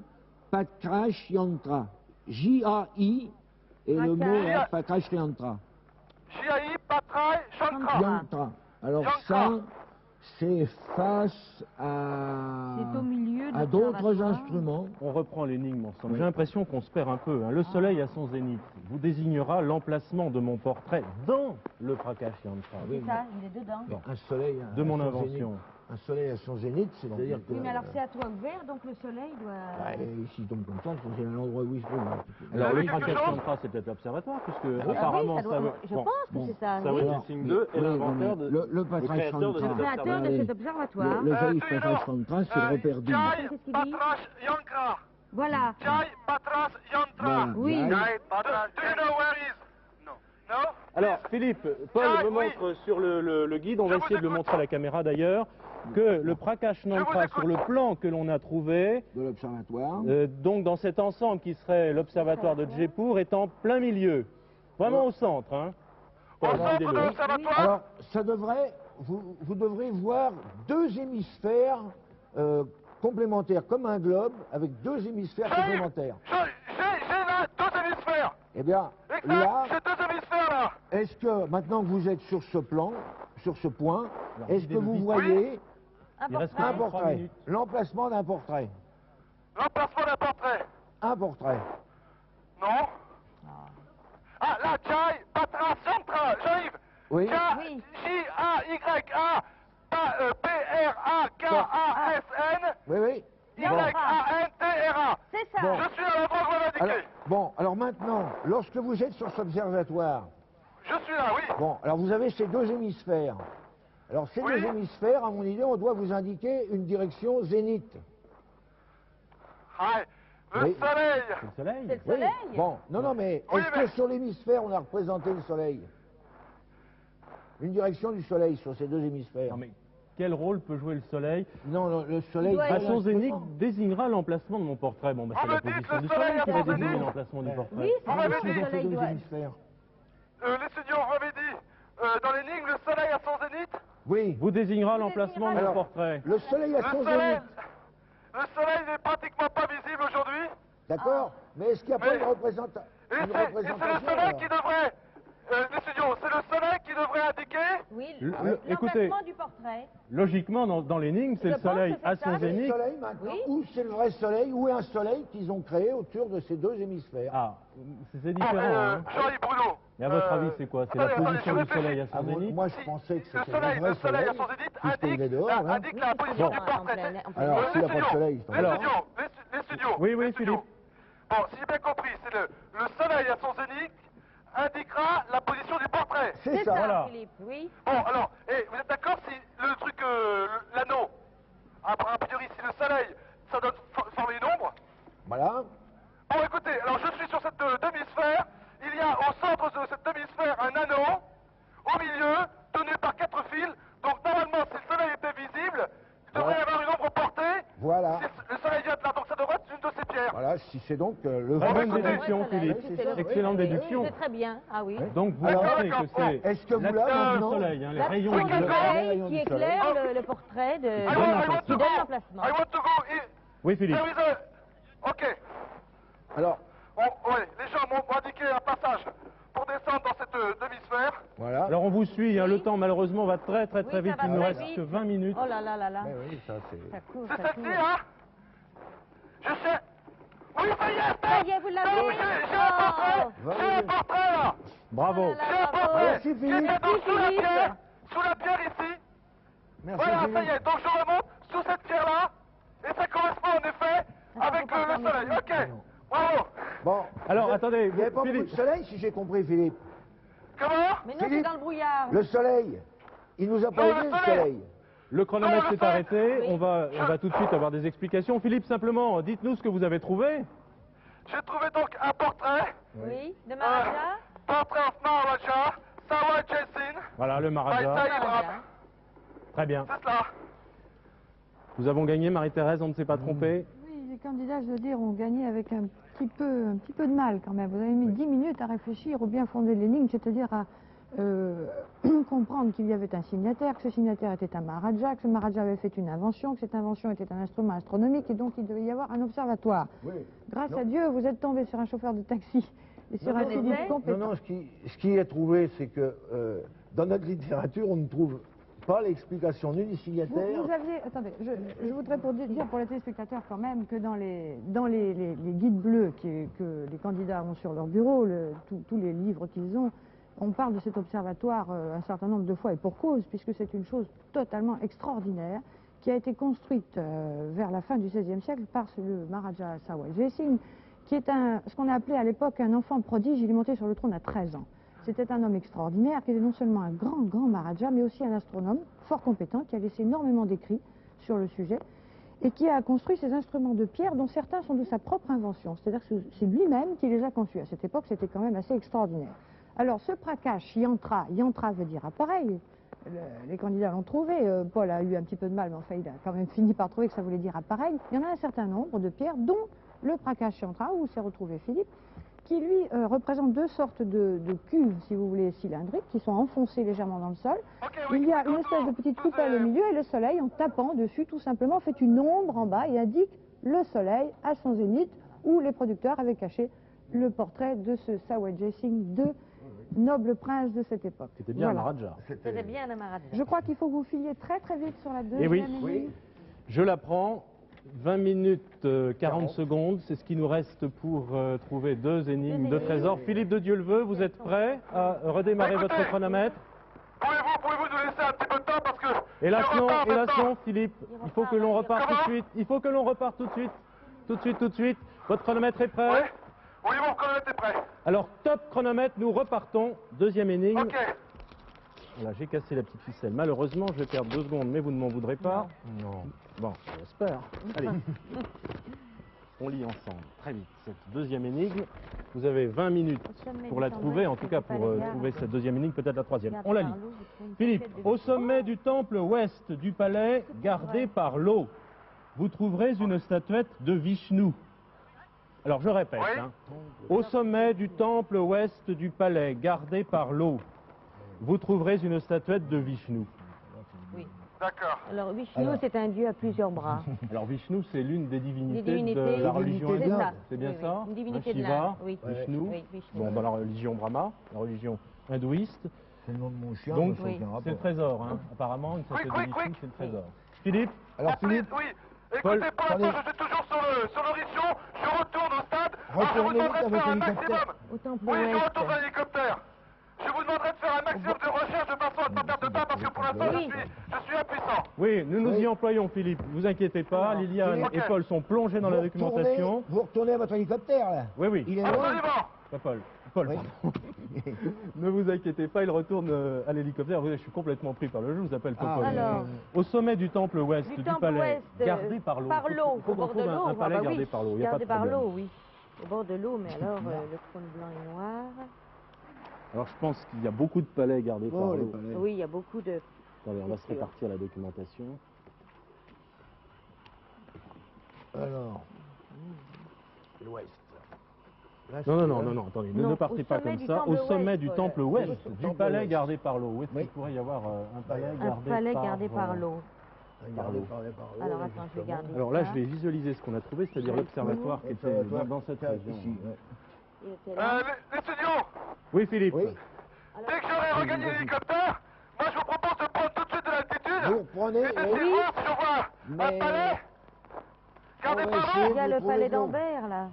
Patrash Yantra. J-A-I, et le mot est Patrash Yantra. J.I. Patrai Shankra. Yantra. Alors ça, c'est face à C'est au milieu de d'autres l'observatoire. instruments. On reprend l'énigme ensemble. J'ai l'impression qu'on se perd un peu. Hein. Le soleil à son zénith vous désignera l'emplacement de mon portrait dans le Prakash Yantra. C'est ça, il est dedans. Bon, un soleil à De mon son invention. zénith. Un soleil à son zénith, c'est-à-dire que... Oui, mais alors c'est à toi ouvert, donc le soleil doit... S'il tombe comme ça, c'est à l'endroit où il se trouve. Alors le quelque Prakash chose Yantra, c'est peut-être l'observatoire, puisque Ah apparemment oui, ça doit- je bon, pense que c'est ça. ça oui. va être Jetsing 2 et l'inventeur de... Le Patrash créateur de Le cet Yantra. créateur de Allez. cet observatoire. Le Jaïf Patrash Yantra, c'est le repère 10. Jai Qu'est-ce qu'il dit Patrash Yankra. Voilà. Jai Patras Yantra. Voilà. Oui. Jai Patras. Do you know where he is? No. No? Alors Philippe, Paul Ah, me oui. montre sur le guide, on va Je vous essayer de le écoute. montrer à la caméra d'ailleurs, que le Prakash Yantra écoute. sur le plan que l'on a trouvé, De l'observatoire. donc dans cet ensemble qui serait l'observatoire de Jaipur, est en plein milieu, vraiment au centre. Hein. Au Voilà, centre de guidez-le. l'observatoire? Alors, ça devrait... Vous devrez voir deux hémisphères complémentaires, comme un globe, avec deux hémisphères complémentaires. J'ai là deux hémisphères. Eh bien, Exact, là, j'ai deux hémisphères là. est-ce que, maintenant que vous êtes sur ce plan, sur ce point, Alors, est-ce que guidez-le vous vite. voyez Il reste un que 3 portrait? minutes. L'emplacement d'un portrait. L'emplacement d'un portrait. Un portrait. Non? Ah là, Jai Patras Yantra. J'arrive. Oui. K-J-A-Y-A P-R-A-K-A-S-N Oui. Y-A-N-T-R-A. C'est ça. Bon. Je suis à l'endroit que vous m'avez indiqué. Alors maintenant, lorsque vous êtes sur cet observatoire, Je suis là, oui. bon, alors vous avez ces deux hémisphères. Alors ces Oui. deux hémisphères, à mon idée, on doit vous indiquer une direction zénith. Ouais. Le Oui. soleil. C'est le soleil. C'est le Oui. soleil. Bon, non, mais Oui, est-ce mais- que sur l'hémisphère, on a représenté le soleil? Une direction du soleil sur ces deux hémisphères. Non, mais quel rôle peut jouer le soleil? Non, le soleil... doit À être- son zénith désignera l'emplacement de mon portrait. Bon, bah, c'est On la me dit position le du soleil soleil à qui va son désigner zénith. l'emplacement du portrait. Oui, c'est On vrai m'avait que dit le sur soleil ces deux doit... hémisphères. L'étudiant, vous m'avez dit, dans l'énigme, le soleil à son zénith. Oui, Vous désignera Vous l'emplacement de désignerez- mon portrait. le soleil à son zénith. Le soleil n'est pratiquement pas visible aujourd'hui. D'accord? Mais est-ce qu'il n'y a pas Mais- une représentation? Et c'est le soleil qui devrait... l'étudiant, c'est le soleil qui devrait indiquer... Oui, Écoutez, l'emplacement du portrait. logiquement, dans l'énigme, c'est Je le pense soleil que c'est à ça. son C'est le zénith. soleil maintenant, Oui. ou c'est le vrai soleil, ou un soleil qu'ils ont créé autour de ces deux hémisphères. Ah, c'est Bon, différent. Hein. Jean-Yves Bruno. Et à votre avis, c'est quoi? C'est la attendez, position je du réfléchis. soleil à Ah, son zénith? moi, je pensais que Le c'était le soleil vrai à son zénith puisqu'il est dehors, là. indique la position Bon. du portrait. Alors, s'il n'y a pas de soleil, c'est Les alors. studios, les studios. Oui, les studios. Philippe. Bon, si j'ai bien compris, c'est le soleil à son zénith indiquera la position du portrait. C'est C'est ça. ça, voilà. Philippe, oui. Bon, alors, vous êtes d'accord si le truc, l'anneau, a priori, si le soleil, ça doit former une ombre? Voilà. Bon, écoutez, alors je suis sur cette demi-sphère. Il y a au centre de cette demi-sphère un anneau, au milieu, tenu par 4 fils. Donc, normalement, si le soleil était visible, il devrait y avoir une ombre portée. Voilà. Si le soleil vient de là, donc ça devrait être une de ces pierres. Voilà, si c'est donc le Très vrai bonne soleil. déduction, Ouais, soleil, Philippe. c'est le- Excellente oui, déduction. C'est très bien, ah oui. Donc vous Alors, pensez que c'est est-ce que vous, là, l'action du maintenant- soleil, hein, les L'action rayons du du le- soleil. soleil rayons qui du éclaire soleil. le portrait I de... want to qui go. donne l'emplacement. I want to go. Oui, Philippe. There is Ok. Alors, Ouais, les gens m'ont indiqué un passage pour descendre dans cette demi-sphère. voilà. Alors on vous suit, hein, le temps malheureusement va très Oui, vite, ça va il nous très reste vite. que 20 minutes. Oh là là là là. Oui, ça c'est... Ça court, C'est ça celle-ci, court. hein? Je sais. Oui, ça y est, Ça y est, vous l'avez. oui, j'ai un portrait. Oh. J'ai un portrait, là. Bravo. Oh là là. J'ai un bravo. portrait. Merci, Qui Philippe. était donc sous la Philippe. pierre. Sous la pierre ici. Merci, Voilà, ça y Philippe. est. Donc je remonte sous cette pierre-là. Et ça correspond en effet Attends, avec faut pas le fermer soleil. tout. Ok. Bravo. Bon. Alors, Vous- attendez, Il n'y avait pas beaucoup Philippe. de soleil, si j'ai compris, Philippe. Comment? Mais non, c'est Philippe. dans le brouillard. Le soleil, il nous a pas Non, aidé, le le soleil. soleil. Le chronomètre Non, le s'est arrêté, Oui. on va tout de suite avoir des explications. Philippe, simplement, dites-nous ce que vous avez trouvé. J'ai trouvé donc un portrait. Oui, de Maharaja. Portrait of Maharaja, Sawa Jasin. Voilà, le by Maharaja. Tahir Rab. Maharaja. Très bien. C'est cela. Nous avons gagné, Marie-Thérèse, on ne s'est pas trompé. Oui, les candidats, je veux dire, ont gagné avec un petit peu de mal quand même. Vous avez mis 10 minutes à réfléchir au bien fondé de l'énigme, c'est-à-dire à comprendre qu'il y avait un signataire, que ce signataire était un Maharaja, que ce Maharaja avait fait une invention, que cette invention était un instrument astronomique et donc il devait y avoir un observatoire. Oui. Grâce Non. à Dieu, vous êtes tombé sur un chauffeur de taxi et sur un Philippe Non, compétent. non, ce qui est trouvé, c'est que dans notre littérature, on ne trouve pas l'explication ni du signataire. Vous aviez, attendez, je voudrais dire pour les téléspectateurs quand même que dans les guides bleus que les candidats ont sur leur bureau, tous les livres qu'ils ont, on parle de cet observatoire un certain nombre de fois et pour cause, puisque c'est une chose totalement extraordinaire qui a été construite vers la fin du XVIe siècle par le Maharaja Sawa Jai Singh, qui est ce qu'on a appelé à l'époque un enfant prodige. Il est monté sur le trône à 13 ans. C'était un homme extraordinaire qui était non seulement un grand Maharaja, mais aussi un astronome fort compétent qui a laissé énormément d'écrits sur le sujet et qui a construit ces instruments de pierre dont certains sont de sa propre invention. C'est-à-dire que c'est lui-même qui les a conçus. À cette époque, c'était quand même assez extraordinaire. Alors, ce Prakash Yantra veut dire appareil. Les candidats l'ont trouvé. Paul a eu un petit peu de mal, mais enfin, il a quand même fini par trouver que ça voulait dire appareil. Il y en a un certain nombre de pierres, dont le Prakash Yantra, où s'est retrouvé Philippe, qui lui représente deux sortes de cuves, si vous voulez, cylindriques, qui sont enfoncées légèrement dans le sol. Ok, oui. Il y a une espèce de petite coupelle au milieu et le soleil, en tapant dessus, tout simplement, fait une ombre en bas et indique le soleil à son zénith, où les producteurs avaient caché le portrait de ce Sawa Jai Singh, noble prince de cette époque. C'était bien Voilà. un Maharaja. C'était bien la Maharaja. Je crois qu'il faut que vous filiez très très vite sur la deuxième Eh oui. énigme. Oui. Je la prends. 20 minutes 40 secondes, c'est ce qui nous reste pour trouver deux énigmes de trésor. Philippe de Dieu le veut, vous êtes prêt à redémarrer Écoutez. votre chronomètre? Pouvez-vous nous laisser un petit peu de temps parce que... Hélas, Philippe, il faut que l'on reparte tout de suite. Il faut que l'on reparte tout de suite. Tout de suite. Votre chronomètre est prêt? Oui, mon chronomètre est prêt. Alors, top chronomètre, nous repartons. Deuxième énigme. Ok. Voilà, j'ai cassé la petite ficelle. Malheureusement, je vais perdre 2 secondes, mais vous ne m'en voudrez pas. Non. Bon, j'espère. Allez. On lit ensemble, très vite, cette deuxième énigme. Vous avez 20 minutes pour la trouver, en tout cas pour trouver cette deuxième énigme, peut-être la troisième. On la lit. Philippe, au sommet du temple ouest du palais, gardé par l'eau, vous trouverez une statuette de Vishnu. Alors je répète, hein. Au sommet du temple ouest du palais, gardé par l'eau, vous trouverez une statuette de Vishnu. Oui. D'accord. Alors Vishnu, c'est un dieu à plusieurs bras. Alors Vishnu, c'est l'une des divinités, divinités de la religion c'est hindoue. ça. C'est bien Oui, ça? oui. Une divinité de Shiva, l'Inde, oui. Vishnu, Oui, Vishnu. bon, dans la religion Brahma, la religion hindouiste. C'est le nom de mon chien, Donc, mais ça n'a aucun rapport. c'est le trésor, hein. Apparemment, une statuette de Vishnu, c'est le trésor. Philippe? Alors Philippe, Oui. Paul, Écoutez, pour l'instant, je suis toujours sur l'horizon. Je retourne au stade. Je vous retournez demanderai de avec faire un l'hélicoptère. maximum. Au temple Oui, je ouest. retourne dans l'hélicoptère. Je vous demanderai de faire un maximum de recherche de façon à ne pas perdre de temps parce que pour l'instant, je suis impuissant. Oui, nous nous y employons, Philippe. Ne vous inquiétez pas, Liliane Ok. et Paul sont plongés dans la documentation. Vous retournez à votre hélicoptère, là. Oui. Il est loin. Absolument. Pas Paul. Paul, Oui. pardon. Ne vous inquiétez pas, il retourne à l'hélicoptère. Je suis complètement pris par le jeu, je vous appelle Popol. Alors, Au sommet du temple ouest du temple palais, ouest, gardé par l'eau. Par l'eau, Il faut au qu'on bord de trouve l'eau. un palais bah gardé oui, par l'eau, il n'y a pas de gardé par problème. l'eau, oui. Au bord de l'eau, mais alors le trône blanc et noir. Alors je pense qu'il y a beaucoup de palais gardés par Oh, les l'eau. palais. Oui, il y a beaucoup de... Attendez, on va se répartir la documentation. Alors, l'ouest. Là, Non, attendez, Non, ne partez au pas sommet comme du ça. temple Au sommet ouest, du Paul. temple ouest Oui, du temple palais ouest. gardé par l'eau. Où est-ce Oui. qu'il pourrait y avoir un palais Un gardé palais par... gardé par l'eau. Regardez par l'eau. Alors attends, je vais garder Alors là, ça. je vais visualiser ce qu'on a trouvé, c'est-à-dire l'observatoire qui était dans cette région. Ici, ouais. Il était là. Les studios, Oui, Philippe. Oui. dès que j'aurai regagné l'hélicoptère, moi je vous propose de prendre tout de suite de l'altitude. Vous prenez, Et d'essayer de voir si je vois un mais palais gardé on va par essayer l'eau. Il y a vous le trouvez palais de l'eau. d'Ambert, là.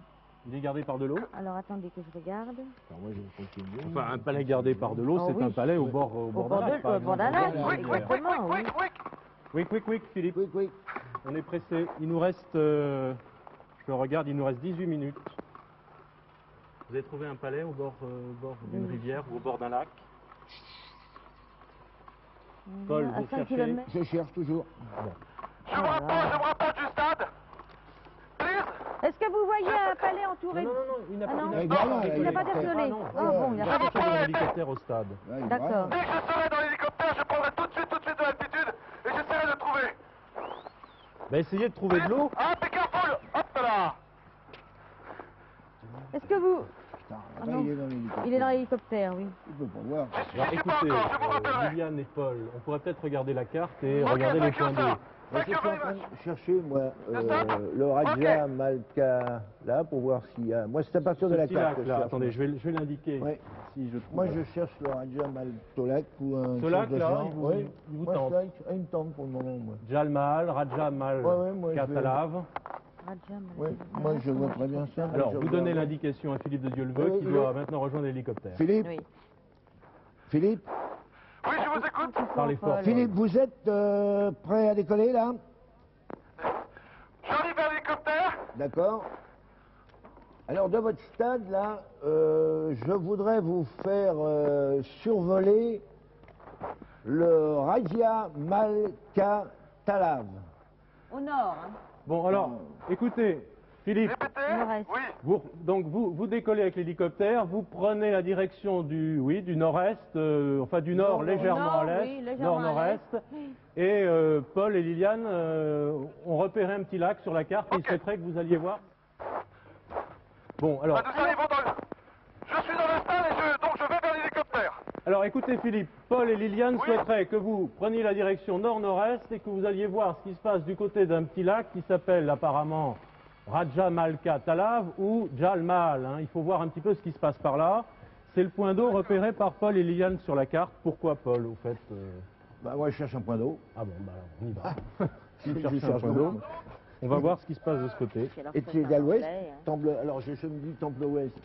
Il est gardé par de l'eau. Alors attendez que je regarde. Alors, moi, je vais continuer. Enfin, un palais gardé par de l'eau, Oh, c'est oui. un palais au bord d'un lac, par au bord d'un exemple. lac, exactement, oui. Quick, Philippe. Oui. On est pressé. Il nous reste, je le regarde, il nous reste 18 minutes. Vous avez trouvé un palais au bord d'une rivière ou au bord d'un lac? Paul, À vous 5 cherchez? kilomètres. Je cherche toujours. Je me rapproche du stade. Please. Est-ce que vous voyez un palais entouré Non, il n'a Ah non, pas il n'a pas il n'a pas décelé. non. Ah bon, il n'a pas cherché décelé. un hélicoptère au stade. Ouais, D'accord. Dès que je serai dans l'hélicoptère, je prendrai tout de suite de l'altitude et j'essaierai de trouver. Ben, essayez de trouver de l'eau. Ah, be careful. Hop là. Est-ce que vous... Putain, Ah là, non. il est dans l'hélicoptère. Il est dans l'hélicoptère, oui. Il peut pas voir. Alors J'y suis pas écoutez, encore, je vous rappellerai. Liliane et Paul, on pourrait peut-être regarder la carte et Ok, regarder les thank you, points d'eau. sir. Moi, Thank je you suis en very train much. de chercher, moi, ça le Raja Ok. Malka, là, pour voir s'il y a... Moi, c'est à partir de la Ce carte lac, que je là, cherche. attendez, je vais l'indiquer Ouais. si je trouve. Moi, je cherche le Raja Maltolak ou un... Ce lac, chose de là, genre. il vous- Ouais. il vous Moi, tente. ce lac, il me tente pour le moment, moi. Jalmal, Rajamal, Ouais, moi, je vais- Katalav. Oui, moi, je vois très bien ça. Alors, Je vous regarde. donnez l'indication à Philippe de Dieuleveux Oui, qui oui. doit maintenant rejoindre l'hélicoptère. Philippe, Oui. Philippe, Oui, je vous écoute. Parlez fort. Philippe, vous êtes prêt à décoller, là? J'arrive vers l'hélicoptère. D'accord. Alors, de votre stade, là, je voudrais vous faire survoler le Raja Malka Talav. Au nord, hein. Bon, alors, écoutez, Philippe, Répétez. Nord-est. Oui. vous décollez avec l'hélicoptère, vous prenez la direction du nord-est, enfin du nord, légèrement nord, à l'est, oui, légèrement à nord-nord-est, et Paul et Liliane ont repéré un petit lac sur la carte et ils souhaiteraient que vous alliez voir. Bon, alors, Nous arrivons dans le... Je suis dans le stade et donc je vais vers l'hélicoptère. alors écoutez Philippe, Paul et Liliane Oui. souhaiteraient que vous preniez la direction nord-nord-est et que vous alliez voir ce qui se passe du côté d'un petit lac qui s'appelle apparemment Raja Malka Talav ou Jalmal. Hein. Il faut voir un petit peu ce qui se passe par là. C'est le point d'eau repéré par Paul et Liliane sur la carte. Pourquoi Paul, au fait Bah, moi, je cherche un point d'eau. Ah bon, bah alors, on y va. Si vous Je cherchez un cherche point l'eau. d'eau, on va voir ce qui se passe de ce côté. Puis alors, Et ça, tu es c'est à un l'ouest, anglais, hein. Temple... Alors, je me dis Temple Ouest.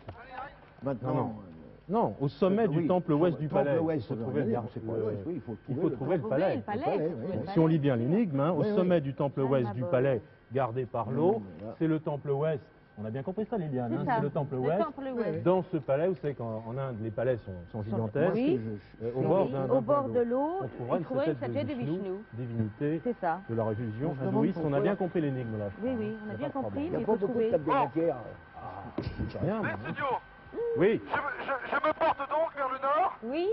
Maintenant, Non, non. Non, au sommet du temple ouest du palais. Il faut trouver le palais. Si on lit bien l'énigme, au sommet du temple ouest du palais, gardé par l'eau, c'est le temple ouest. On a bien compris ça, Liliane, c'est le temple ouest. Dans ce palais, vous savez qu'en Inde, les palais sont gigantesques. Oui. Au bord de l'eau, on trouvera une statue de Vishnu, divinité de la religion hindouiste. On a bien compris l'énigme là. Oui, on a bien compris, mais Il il n'y a faut pas beaucoup trouver. de tables de matière. Bien. Les studios, Oui. je me porte donc vers le nord, Oui.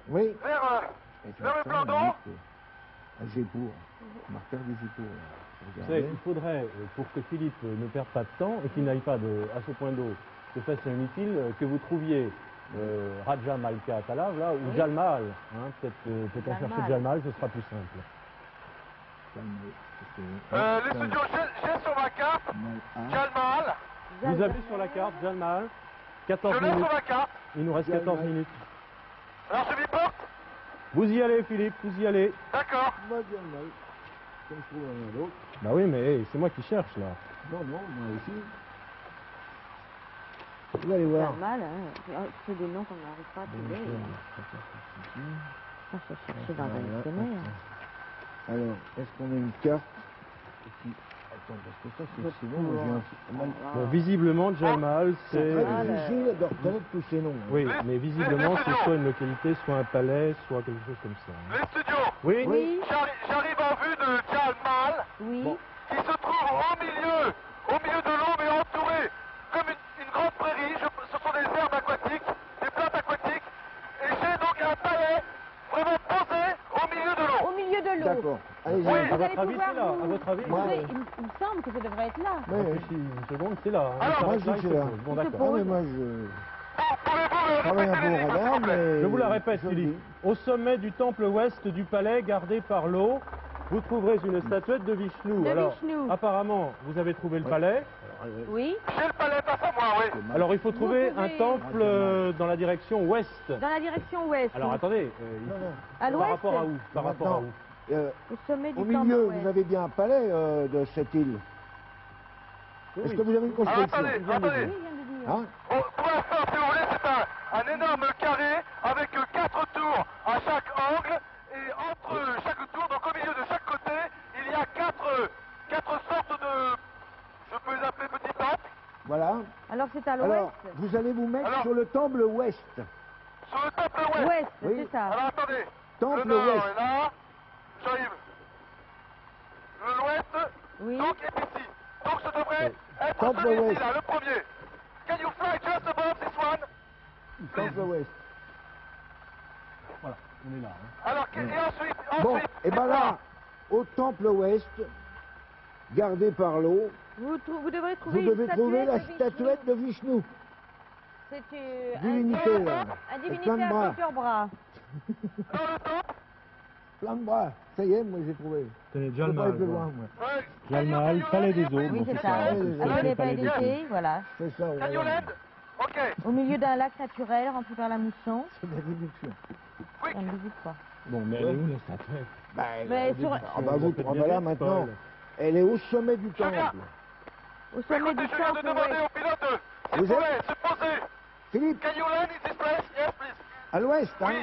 Oui. vers le plan d'eau. À Jaipur. Marqueur de Jaipur. Vous savez, il faudrait, pour que Philippe ne perde pas de temps et qu'il n'aille pas à ce point d'eau de façon inutile, que vous trouviez Raja Malka Talav, là, ou Jal Mahal. Peut-être on chercher Jal Mahal, ce sera plus simple. Les studios, j'ai sur ma carte Jal Mahal. Vous avez sur la carte Jal Mahal, 14 Je l'ai minutes. sur ma carte. Il nous reste 14 minutes. Alors je m'y porte. Vous y allez, Philippe, vous y allez. D'accord. Moi, bien mal. Comme je trouve rien d'autre. Bah oui, mais hey, c'est moi qui cherche, là. Non, moi aussi. Vous allez voir. Mal, c'est des noms qu'on n'arrive pas à trouver. Ça, faut chercher dans un dictionnaire. Alors, est-ce qu'on a une carte qui... Attends, parce que ça, c'est bon, j'ai un... Bon, visiblement, Jal Mahal, c'est... très difficile de reconnaître tous ces noms. Oui, mais visiblement, c'est soit une localité, soit un palais, soit quelque chose comme ça. Les studios. Oui. J'arrive en vue de Jal Mahal, qui se trouve au milieu de l'eau, mais entouré comme une grande prairie. Ce sont des herbes aquatiques, des plantes aquatiques, et j'ai donc un palais vraiment posé au milieu de l'eau. Au milieu de l'eau. D'accord. Allez-y. Oui. À votre avis, c'est là. À votre avis, Il me semble que ça devrait être là. réfléchis une seconde, c'est là. Alors, moi, je dis que c'est là. Bon, Il se d'accord. Ah, mais moi, Pouvez-vous travaille un répéter peu au l'énigme, s'il radar, vous plaît? mais... Je vous la répète, je le Philippe. dis. Au sommet du temple ouest du palais, gardé par l'eau, vous trouverez une statuette de Vishnu. De Alors, Vishnu. apparemment, vous avez trouvé le palais. Oui. J'ai le palais face à moi, oui. Alors, il faut trouver un trouvez- temple dans la direction ouest. Dans la direction ouest. Alors, attendez. Non, non. À Par l'ouest. rapport à où Par rapport à où Au sommet du Au temple milieu, ouest. vous avez bien un palais de cette île. Est-ce que vous avez une Alors construction attendez. Oui, il vient de dire. Hein Pour l'instant, si vous voulez, c'est un énorme carré avec 4 tours à chaque angle. Et entre chaque tour, donc au milieu de chaque côté, il y a 4 sortes de... Je peux les appeler petits temples. Voilà. Alors c'est à Alors, l'ouest. vous allez vous mettre Alors- sur le temple ouest. Sur le temple ouest. Ouest, Oui. c'est ça. Alors attendez. Temple le nord ouest. est là. J'arrive. L'ouest, Oui. donc, est ici. Donc ce devrait être Temple celui-ci ouest. là, le premier. Can you fly just above this one? Temple ouest. Voilà, on est là. Alors, et ensuite, Bon, et c'est ben quoi? là, au temple ouest, gardé par l'eau, Vous devrez vous trouver devez une trouver la de Vishnu. statuette de Vishnu. C'est Divinité, là. un divinité Plein de à bras. plusieurs bras. Dans le temple? Plein de bras. Ça y est, moi j'ai trouvé. Tenez, Je Jal peux pas aller Mahal. plus loin, moi. Ouais. Jal Mahal, palais des eaux. Oui, bon, c'est ça, ça. oui, c'est Alors le les palais palais des eaux. d'été, voilà. C'est ça, Can you voilà. land? Ok. Au milieu d'un lac naturel rempli par la mousson. C'est de la réduction. Quick. On ne visite pas. Bon, mais elle est où la statuette Mais sur, Ah bah vous, ah bah là maintenant, elle est au sommet du temple. au sommet Écoutez, du je viens de temple demander ouest. au pilote s'il Vous êtes- pouvait se poser. Philippe, Can you land in this place? Yes, please. à l'ouest, hein? Oui,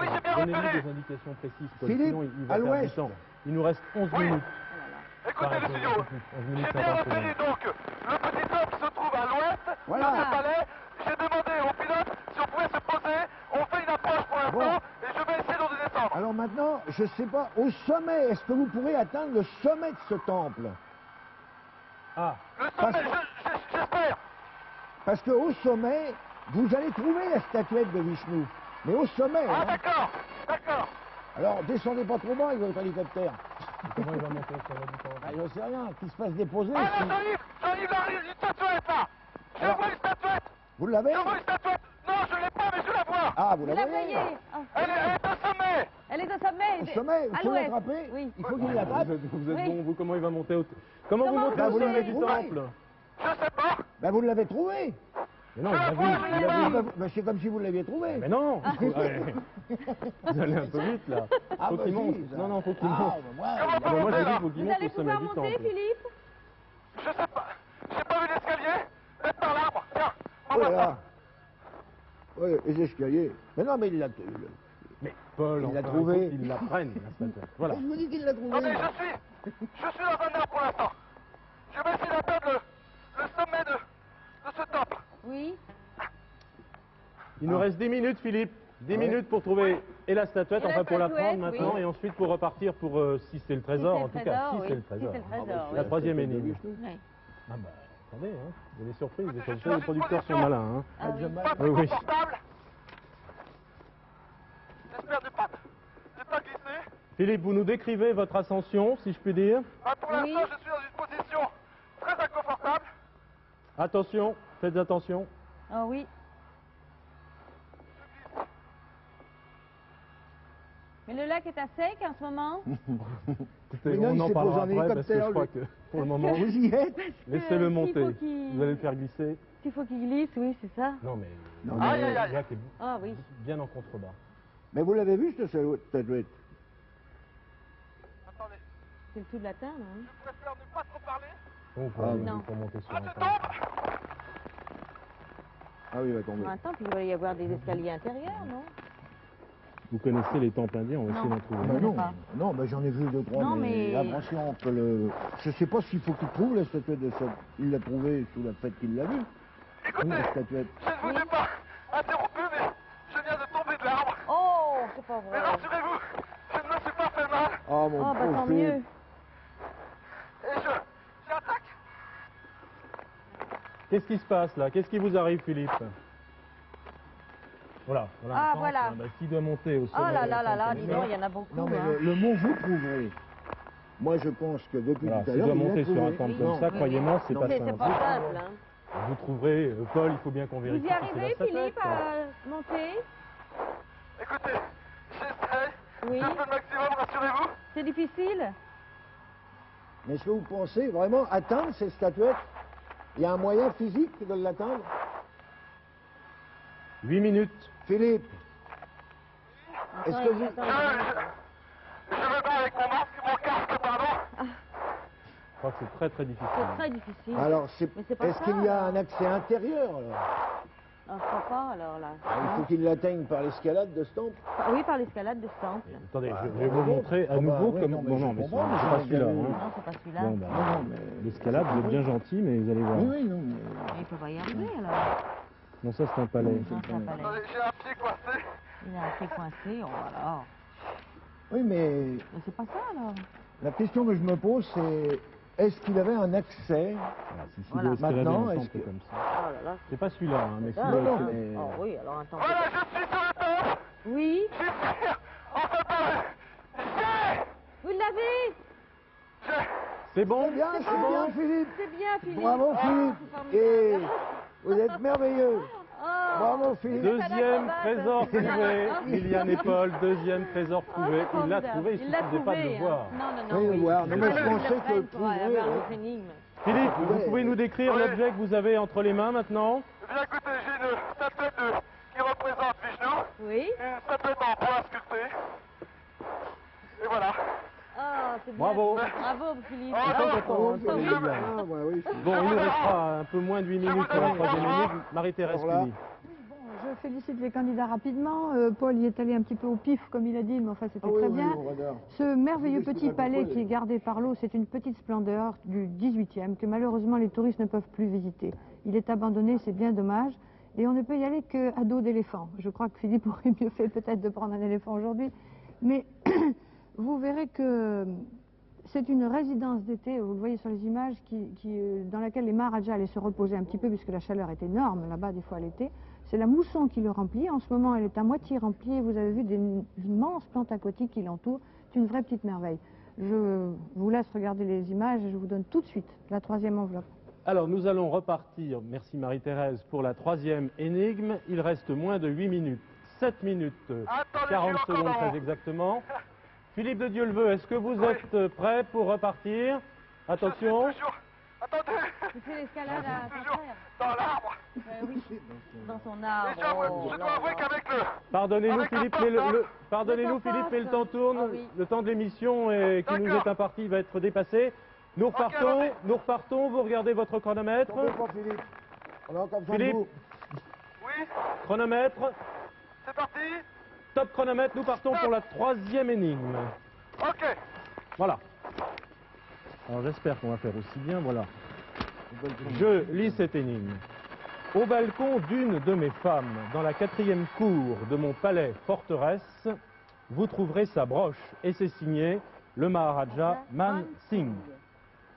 oui, j'ai bien Donnez-nous repéré. des indications précises, Paul, Philippe, sinon il va à perdre du l'ouest. temps. Il nous reste 11 Oui. minutes. Écoutez le studio. 11 minutes J'ai bien 50 repéré secondes. donc le petit temple qui se trouve à l'ouest Voilà. de ce palais. J'ai demandé au pilote si on pouvait se poser. On fait une approche pour l'instant Bon. et je vais essayer de descendre. Alors maintenant, je sais pas, au sommet, est-ce que vous pourrez atteindre le sommet de ce temple? Ah, Le sommet, j'espère. Parce qu'au sommet, vous allez trouver la statuette de Vishnu. Mais au sommet, Ah hein. d'accord, d'accord. Alors descendez pas trop bas avec votre hélicoptère. comment il va monter sur le temple Ah, j'en sais rien, qu'il se fasse déposer. Ah là, si- j'arrive là, une statuette là. Je Alors- vois une statuette. Vous l'avez? Je vois une statuette. Non, je l'ai pas, mais je la vois. Ah, vous Vous la l'avez? voyez Ah, Elle est au sommet. Elle est au sommet. Au sommet, il à faut l'ouest. l'attraper. Oui. Il faut qu'il l'attrape. Vous êtes Oui. bon, vous, comment il va monter au... Comment vous Comment montez vous au sommet l'avez du trouvé temple Je sais pas. Ben vous l'avez trouvé. Mais non, il l'a vu. Oui, Il l'a Ah, vu. ben, c'est comme si vous l'aviez trouvé. Mais non Ouais. Vous allez un peu vite, là. Ah, Faut bah, qu'il si, monte. ça. Non, non, faut qu'il Ah, monte. ben, Comment voilà. pas Ah, ben, moi, monter j'ai dit là? qu'il faut qu'il Vous monte allez au sommet pouvoir du monter, temple. Philippe? Je sais pas. J'ai pas vu l'escalier. Peut-être par l'arbre. Tiens, Oh là là. Oui, les escaliers. Mais non, mais il l'a... Mais Paul, il l'a encore, trouvé. il faut qu'il l'apprenne, la statuette. Voilà. Je vous dis qu'il l'a trouvé. Attendez, je suis dans un arbre pour l'instant. Je vais essayer d'atteindre le sommet de ce top. Oui. Il nous reste 10 minutes, Philippe. 10 minutes pour trouver et la statuette, Et la enfin pour la statuette, prendre maintenant, oui. et ensuite pour repartir pour, si c'est le trésor, en tout cas, si c'est le trésor. La troisième énigme. Oui. Ah bah, attendez, hein. Il y a des surprises, Écoutez, comme je ça, suis les producteurs sont en malins. Hein. Ah oui. Pas Oui, oui. confortable. J'espère ne pas glisser. Philippe, vous nous décrivez votre ascension, si je puis dire. Ah, pour Oui. l'instant, je suis dans une position très inconfortable. Attention, faites attention. Ah oui. Mais le lac est à sec en ce moment. Écoutez, Mais non, on il en s'est parlera posé en après, parce que je hélicoptère, crois lui. que pour le moment, Vous y êtes? laissez-le s'il monter. faut qu'il- Vous allez le faire glisser. S'il faut qu'il glisse, oui, c'est ça. Non, mais Non, le mais- Aïe, aïe, aïe. lac est Ah oui. bien en contrebas. Mais vous l'avez vu, cette statuette? Attendez, C'est le tout de l'atteindre. Hein. je préfère ne pas trop parler. Donc, Ah, il non. faut monter sur Ah, un je pont. tombe. Ah oui, il va tomber. Attends, puis il va y avoir des escaliers intérieurs, non? Vous connaissez les temples indiens, on va essayer d'en trouver. Ben non, pas. non, ben j'en ai vu deux, trois, Non, mais mais- attention que le... Je sais pas s'il faut qu'il trouve la statuette de cette... Il l'a trouvée sous la fête qu'il l'a vue. Écoutez, La statuette. je ne vous ai pas interrompu, mais je viens de tomber de l'arbre. Oh, c'est pas Mais vrai. rassurez-vous, je ne me suis pas fait mal. Oh mon Oh, bah pauvre tant Philippe. mieux. Et j'attaque. Qu'est-ce qui se passe là? Qu'est-ce qui vous arrive, Philippe? Voilà, voilà. Ah, un temple, voilà. hein, bah, s'il doit monter au sommet. Oh là de là la là là, tente dis comme donc, ça, il y en a beaucoup. Non, mais hein. le mot vous trouverez. Moi, je pense que depuis Voilà, tout à s'il l'heure, doit il l'a monter sur un trouvé. temple Oui, comme non, ça, oui, croyez-moi, c'est non, pas C'est simple. pas simple, hein. Vous trouverez, Paul, il faut bien qu'on Vous vérifie y si c'est la arrivez, statuette, Philippe, quoi. à monter? Écoutez, j'essaie. Oui. Je fais le maximum, rassurez-vous. C'est difficile? Mais est-ce que vous pensez vraiment atteindre cette statuette? Il y a un moyen physique de l'atteindre? 8 minutes. Philippe, est-ce que vous... Je me bats avec mon masque, mon casque, pardon. Je crois que c'est très très difficile. C'est très difficile. Alors, Mais c'est pas est-ce ça, qu'il y a alors. un accès intérieur, alors? Ah, je crois pas, alors là. Il faut qu'il l'atteigne par l'escalade de ce temple? Ah oui, par l'escalade de ce temple. Attendez, Bah, je vais vous bon. montrer à Ah bah, nouveau ouais, comme... non, mais Non, je non, mais comprends, mais c'est j'en pas ai celui-là. déjà vu. Hein. Non, c'est pas celui-là. Bon, bah, Non, non, mais... l'escalade, vous êtes bien gentil, mais vous allez voir. Oui, oui, non, mais... Il peut pas y arriver, alors. Non, ça c'est un palais. Non, c'est un palais. Attendez, j'ai un pied coincé. Il a un pied coincé, oh voilà. Oui, mais Mais c'est pas ça, alors. la question que je me pose, c'est... Est-ce qu'il avait un accès? Voilà, si Voilà. doit escalader Maintenant, un est-ce temple que- comme ça. Oh là là. C'est pas celui-là, hein, mais Ah, celui-là, non, c'est- mais- Oh oui, alors attends. Voilà, je suis sur le top. Oui, J'y suis. Enfin, parlé. vous l'avez. C'est bon? C'est bien, Philippe! C'est bien, Philippe. Bravo, Philippe! c'est Et formidable. vous êtes merveilleux! Oh. Bravo, Philippe! Deuxième acrobate. trésor trouvé, Liliane et Paul, deuxième trésor Oh, trouvé. c'est Il l'a formidable. trouvé, il l'a suffisait pas de trouvé, le hein. voir. Non, non, Oui, non. le voir. Mais moi, je Il pensais le que prenne pour trouver, avoir ouais. notre énigme. Philippe, vous Ouais. pouvez nous décrire Oui. l'objet que vous avez entre les mains maintenant? Eh bien, écoutez, j'ai une statuette qui représente Vishnu. Oui. Une statuette en bois sculpté. Et voilà. Ah, c'est bien. Bravo. Bravo, Philippe. Ah, Attends, attends, Philippe. attends, Liliane. Ah, ouais, oui. Bon, il nous restera un peu moins de 8 minutes pour la troisième énigme. Marie-Thérèse Alors là. Cuny. Bon, je félicite les candidats rapidement. Paul y est allé un petit peu au pif, comme il a dit, mais enfin, c'était Ah oui, très oui, bien. on regarde. Ce merveilleux Oui, je petit sais pas palais pourquoi, qui est les- gardé par l'eau, c'est une petite splendeur du 18e que malheureusement les touristes ne peuvent plus visiter. Il est abandonné, c'est bien dommage. Et on ne peut y aller qu'à dos d'éléphant. Je crois que Philippe aurait mieux fait peut-être de prendre un éléphant aujourd'hui. Mais vous verrez que c'est une résidence d'été, vous le voyez sur les images, dans laquelle les Maharajas allaient se reposer un petit peu puisque la chaleur est énorme là-bas des fois à l'été. C'est la mousson qui le remplit. En ce moment, elle est à moitié remplie. Vous avez vu des immenses plantes aquatiques qui l'entourent. C'est une vraie petite merveille. Je vous laisse regarder les images et je vous donne tout de suite la troisième enveloppe. Alors, nous allons repartir, merci Marie-Thérèse, pour la troisième énigme. Il reste moins de 8 minutes, 7 minutes, Attendez, 40 je suis secondes encore très en- exactement. Philippe de Dieuleveux, est-ce que vous Oui. êtes prêt pour repartir? Attention. Je suis toujours... Attendez. Tu fais l'escalade à ton Toujours frère. dans l'arbre. Oui, dans son Et arbre. je dois avouer qu'avec le... Pardonnez-nous Avec un Philippe, mais portable. pardonnez-nous Le Philippe, mais le temps portable. tourne, Ah oui. le temps de l'émission qui nous D'accord. est imparti va être dépassé. Nous repartons, allons-y. vous regardez votre chronomètre. Tombez pas, Philippe. On a encore besoin de Philippe. vous. Oui, Chronomètre. C'est parti. Top chronomètre, nous partons pour la troisième énigme. Ok. Voilà. Alors j'espère qu'on va faire aussi bien, voilà. Je lis cette énigme. Au balcon d'une de mes femmes, dans la 4e cour de mon palais forteresse, vous trouverez sa broche et c'est signé le Maharaja Man Singh.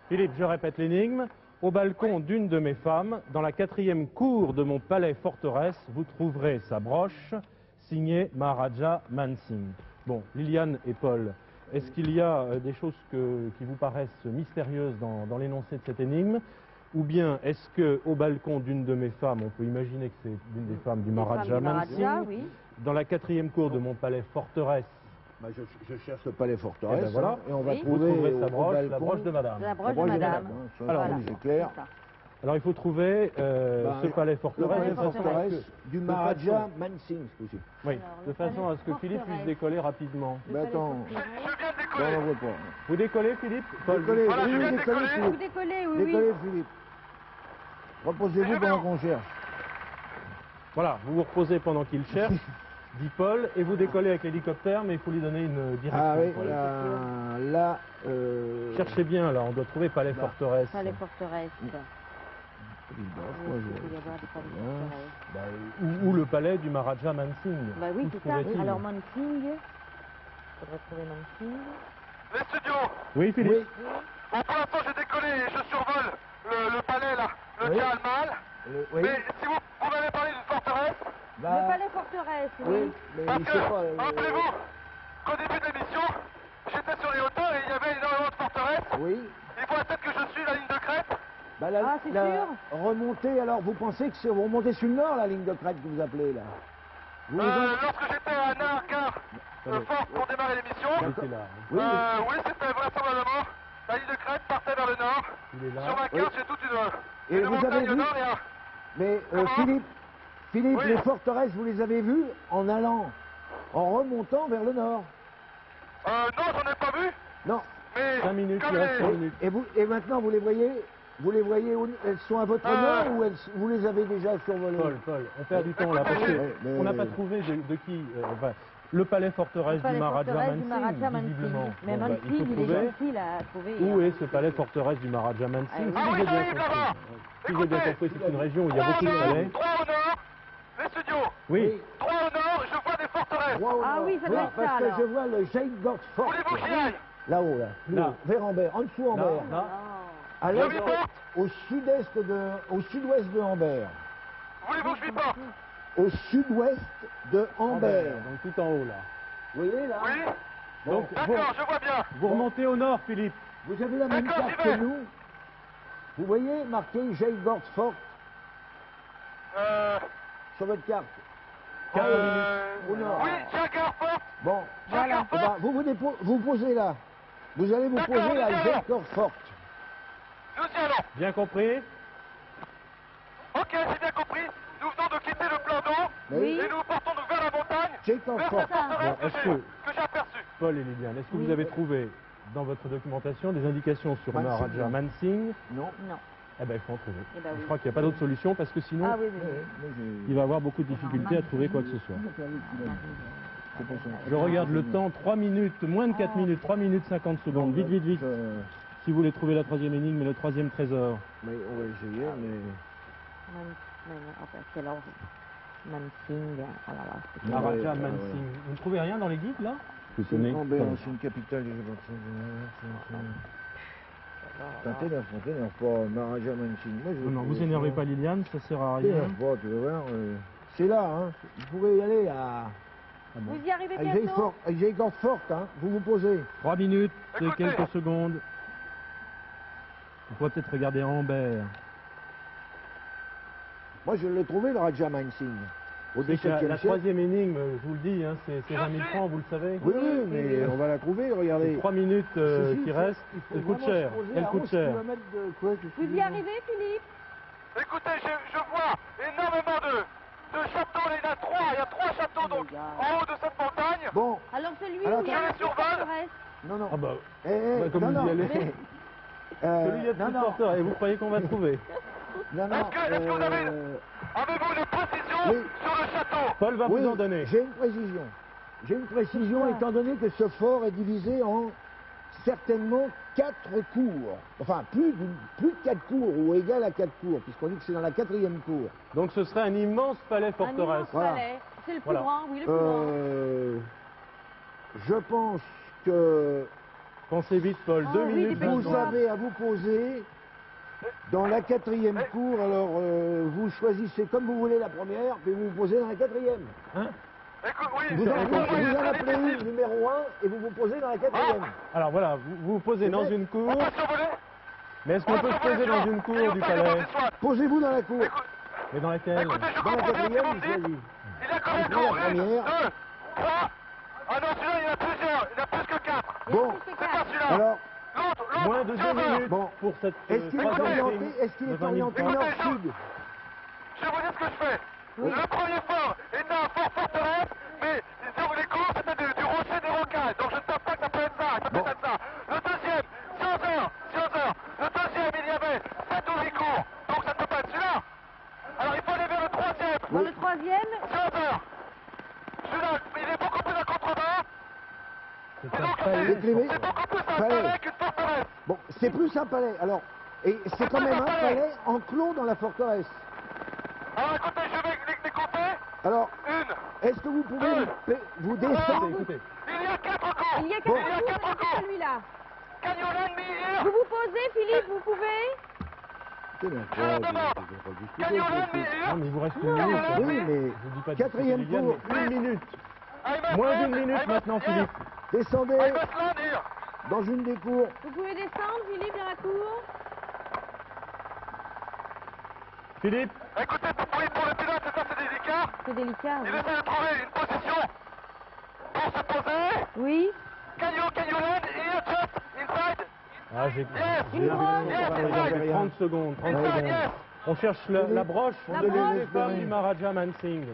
Philippe, je répète l'énigme. Au balcon d'une de mes femmes, dans la 4e cour de mon palais forteresse, vous trouverez sa broche, signé Maharaja Man Singh. Bon, Liliane et Paul, est-ce qu'il y a des choses qui vous paraissent mystérieuses dans l'énoncé de cette énigme? Ou bien est-ce qu'au balcon d'une de mes femmes, on peut imaginer que c'est l'une des femmes du Maharaja Man Singh, oui. dans la 4e cour de mon palais forteresse, Bah, je cherche le palais forteresse, eh ben voilà. et on va Oui. vous trouver trouverez sa au broche, balcon, la broche de madame. La broche de madame. hein, ça, Alors, oui, c'est clair. C'est ça. Alors il faut trouver ce palais Le forteresse palais de façon à forteresse ce du de Maharaja façon- Man Singh, c'est possible. Oui, Alors, de le façon palais à ce que Philippe puisse forteresse. décoller rapidement. Mais attends, Je viens de non, décoller. on ne voit pas. Vous décollez Philippe? Paul, Décollez, Voilà, je oui, viens de décollez, décoller. Vous Philippe. décollez, oui, oui. Décollez, Philippe. Reposez-vous Je vais pendant où qu'on cherche. Voilà, vous vous reposez pendant qu'il cherche, dit Paul, et vous décollez avec l'hélicoptère, mais il faut lui donner une direction. Ah oui, Voilà. là, Cherchez bien là, on doit trouver palais Bah. forteresse. Palais forteresse. il Oui, il peut y avoir des palais forteresse. Bah, Ou le palais du Maharaja Man Singh. Bah oui, Où c'est se ça. trouverait-il? Alors Mansingh. Faudrait trouver Mansingh. Les studios. Oui, Philippe. oui, Bon, pour l'instant, j'ai décollé et je survole le palais, là, le Oui. Taj Mahal. oui. Mais si vous m'avez parlé d'une forteresse, Bah, Le palais forteresse, oui, oui. mais parce je que, sais pas. rappelez-vous qu'au début de l'émission, j'étais sur les hauteurs et il y avait énormément de forteresses. Oui. Il faudrait peut-être que je suive la ligne de crête. Bah, Ah, c'est sûr. Remontez, alors vous pensez que c'est vous remontez sur le nord, la ligne de crête que vous appelez là vous, Lorsque j'étais à Naharkar, fort pour démarrer l'émission, Il était là. Oui, oui, c'était vraisemblablement la ligne de crête partait vers le nord. Il est là. Sur ma carte, Oui. j'ai toute Et une vous avez montagne au vu nord et un... mais Comment Philippe, Oui. les forteresses, vous les avez vues en allant, en remontant vers le nord. Non, j'en ai pas vu, Non. mais 5 minutes, comme il reste les... 5 minutes. Et maintenant vous les voyez elles sont à votre nord ou vous les avez déjà survolées? Paul, on perd du temps là parce mais- qu'on n'a pas trouvé de qui. Enfin, le palais forteresse Le palais du Maharaja forteresse du Man Maharaja Singh, Man visiblement. Singh. Mais Bon, bah, Mansingh, il faut il est trouver gentil là à trouver. où hein. est ce palais forteresse du Maharaja Man Singh. Ah Si oui. j'ai bien Ah oui, compris, là-bas. si j'ai bien Écoutez. compris, c'est une région où il y a 3 beaucoup au de nord, palais. 3 au nord, les studios. Oui, 3 au nord, je vois des forteresses. Droit au Ah nord. oui, ça doit être parce ça, que alors. je vois le Jaegord Fort. Voulez-vous que j'y aille? Là-haut, là. Plus Là. haut, vers Ambert, en dessous Ambert. là, À Je l'est, m'y porte. au sud-ouest de Ambert. Voulez-vous que je m'y porte? Au sud-ouest de Ambert. donc tout en haut là. Vous voyez là? Oui. Donc D'accord, je vois bien. vous remontez au nord, Philippe. Vous avez la même D'accord, carte j'y vais. que nous. Vous voyez marqué Jaegord Fort sur votre carte. Au nord. Oui, Jaguar Fort. Bon, Jaguar eh ben, Fort. vous posez là. Vous allez vous D'accord, poser nous à y allons. Jaegord Fort. Nous y allons. Bien compris? Ok, j'ai bien compris. Nous venons de quitter le plan d'eau Oui. et nous partons donc vers la montagne, Jaegord vers Fort. cette forteresse Bon, est-ce que j'ai aperçue. Paul et Liliane, est-ce que vous avez trouvé dans votre documentation des indications sur Man Maharaja Singh. Man Singh? Non. Non. Eh ben il faut en trouver. Eh ben oui. Je crois qu'il n'y a pas d'autre solution parce que sinon Ah oui, oui, oui. il va avoir beaucoup de difficultés à trouver quoi que ce soit. C'est pour ça. Je regarde le temps, 3 minutes, moins de 4 minutes, 3 minutes 50 secondes. Vite, vite, vite. Si vous voulez trouver la troisième énigme et le troisième trésor. Mais on va essayer, mais... Quel ordre? Mansingh. Alors là, c'est Maharaja ouais, Man ouais. Singh. Vous ne trouvez rien dans les guides là? C'est une capitale des t'énerve pas, Maharaja Man Singh. Moi, je Non, vous énervez pas Liliane, ça sert à rien. T'énerve pas, tu vas voir. C'est là, hein. Vous pouvez y aller à Vous y arrivez bientôt? Jaegord Fort, hein. Vous vous posez. 3 minutes et Écoutez. quelques secondes. On pourrait peut-être regarder Ambert. Moi, je l'ai trouvé, le Raja Man Singh. Au C'est que la 17e siècle. troisième énigme, je vous le dis, hein, c'est 20 000 francs, vous le savez. Oui, oui, mais on va la trouver, regardez. 3 minutes Si, si, qui il faut- restent, il faut elle coûte vraiment cher. se poser Elle à coûte 11 cher. kilomètres de quoi, Vous y arrivez, Philippe? Écoutez, je vois énormément de châteaux. Il y en a 3. Il y a 3 châteaux donc en haut de cette montagne. Bon, Alors celui Alors, où il y a je la les survole. forteresse. non, non. Ah bah, Eh, comme non, vous y non. allez. Celui il y a non, plus non, porteur et vous croyez qu'on va trouver? non, non. Est-ce que vous avez une précision Oui. sur le château. Paul va vous en donner. J'ai une précision. J'ai une précision étant donné que ce fort est divisé en certainement 4 cours. Enfin, plus de 4 cours, ou égal à 4 cours, puisqu'on dit que c'est dans la 4e cour. Donc ce serait un immense palais-forteresse. Un immense palais. C'est le plus grand, oui, le plus grand. Je pense que Pensez vite, Paul. 2 oui, minutes. dépêche-toi. vous avez à vous poser dans la 4e cour. Alors, vous choisissez comme vous voulez la première, puis vous vous posez dans la 4e. Hein? Écoute, oui, Vous en écoute-moi, il est très appelez une difficile. numéro 1 et vous vous posez dans la 4e. Alors voilà, vous vous posez dans une cour. On peut survoler. Mais est-ce qu'on peut se poser dans une cour du palais? Posez-vous dans la cour. Mais dans laquelle? Écoutez, je Dans la comprends bien ce que 4e, vous me je dites. dis. Il y a combien de Prenez la cours? 1, 2, première. 3. Ah non, celui-là, il y en a plusieurs. Il y en a plus que 4. Bon, C'est pas celui-là. alors, L'autre, Moins de 2 minutes Bon. pour cette est-ce qu'il est troisième orienté, ligne est-ce qu'il de est 20 000 orienté pas. nord-sud? Je vais vous dire ce que je fais. Le premier fort était un fort forteresse, mais sur les cours, c'était du rocher des rocailles. Donc je ne tape pas que ça peut être ça, ça peut être ça. Le deuxième, Sianzer. Le deuxième, il y avait 7 ou 8 cours. Donc ça ne peut pas être celui-là. Alors il faut aller vers le troisième. Dans le troisième, Sianzer. Celui-là, il est beaucoup plus à contrebas. C'est Et un donc palais. c'est beaucoup plus un Palais. palais qu'une forteresse. Bon, c'est plus un palais. Alors, et c'est quand même un palais enclos dans la forteresse. Alors écoutez, je vais les compter. Alors, Une. est-ce que vous pouvez vous descendre? Écoutez, Il y a 4 cours. il y a Bon. 4 cours, quatre et cours. c'est celui-là. Canyolan, Mihir. Vous vous posez, Philippe, vous pouvez? C'est bien, Je leur demande. Canyolan, non Mihir. mais il vous reste une minute. là. Oui, mais Je vous dis pas de quatrième discuter, Liliane, cours. mais une minute. Moins d'une minute maintenant, Philippe. descendez Aïmaslan, Mihir. dans une des cours. Vous pouvez descendre, Philippe, dans la cour? Philippe, Écoutez, pour le pilote, c'est ça, c'est délicat. C'est délicat. Il Oui. essaie de trouver une position pour se poser. Oui. Canyolan, here, just inside. ah, j'ai Une broche. j'ai 30 secondes. 30 Inside, secondes. yes. On cherche la broche La de broche. les femmes du Maharaja Mansingh.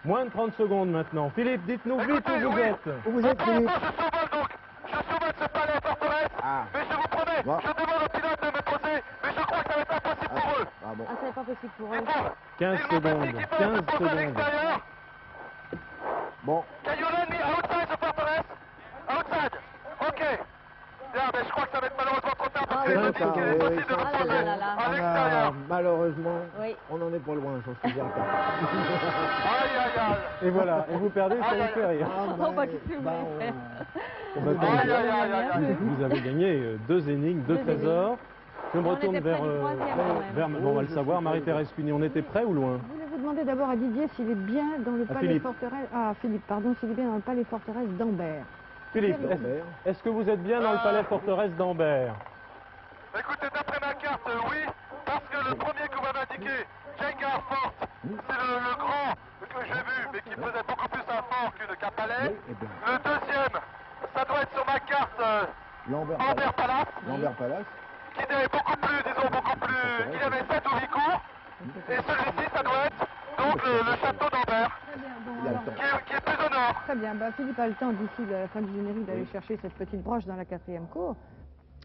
Moins de 30 secondes maintenant. Philippe, dites-nous vite Écoutez, où vous oui. êtes. Où vous êtes, Pour Philippe? l'instant, je survole donc. Je survole ce palais forteresse. Ah. Mais je vous promets, Bon. je demande au pilote de me poser. Mais je crois que ça va être impossible pour eux. Ah bon. Ah, ça n'est pas possible pour Il eux. faut. 15 Ils m'ont secondes. dit qu'il fallait 15 se poser à secondes. l'extérieur. Bon, Canyolan, outside the fortress. Outside. Ok. Bien, mais je crois que ça va être malheureusement trop tard parce Ah, qu'il oui, est possible qu'il est oui, possible de oui, me ça, poser là, là, là. à l'extérieur. malheureusement, Oui. on n'en est pas loin, j'en suis bien. Aïe, aïe, aïe. Et voilà, et vous perdez, ça Aïe, vous aïe, fait rire. Oh, bah, qu'est-ce que vous voulez faire? Aïe, aïe, aïe, aïe, aïe. Vous avez gagné 2 énigmes, 2 Deux trésors. Je me On retourne était près vers, du troisième, quand même. bon, on va le savoir, Marie-Thérèse Cuny. On était près ou loin? Je voulais vous demander d'abord à Didier s'il est bien dans le palais Philippe. forteresse. Ah, Philippe, pardon, s'il est bien dans le palais forteresse d'Ambert. Philippe, Lambert. est-ce que vous êtes bien dans le palais forteresse d'Ambert? Écoutez, d'après ma carte, oui, parce que le premier que vous m'avez indiqué, Jengar Fort, c'est le grand que j'ai vu, mais qui faisait beaucoup plus un fort qu'un palais. Oui, eh bien. Le deuxième, ça doit être sur ma carte Lambert Ambert Palace. Palace, Lambert Palace. qui avait beaucoup plus, disons, beaucoup plus, qui avait 7 ou 8 cours. Et celui-ci, ça doit être donc le château d'Ambert, Très bien, bon, Il a le alors, temps. qui est plus au nord. très bien. Bah, Philippe a le temps d'ici la fin du générique d'aller chercher cette petite broche dans la 4e cour.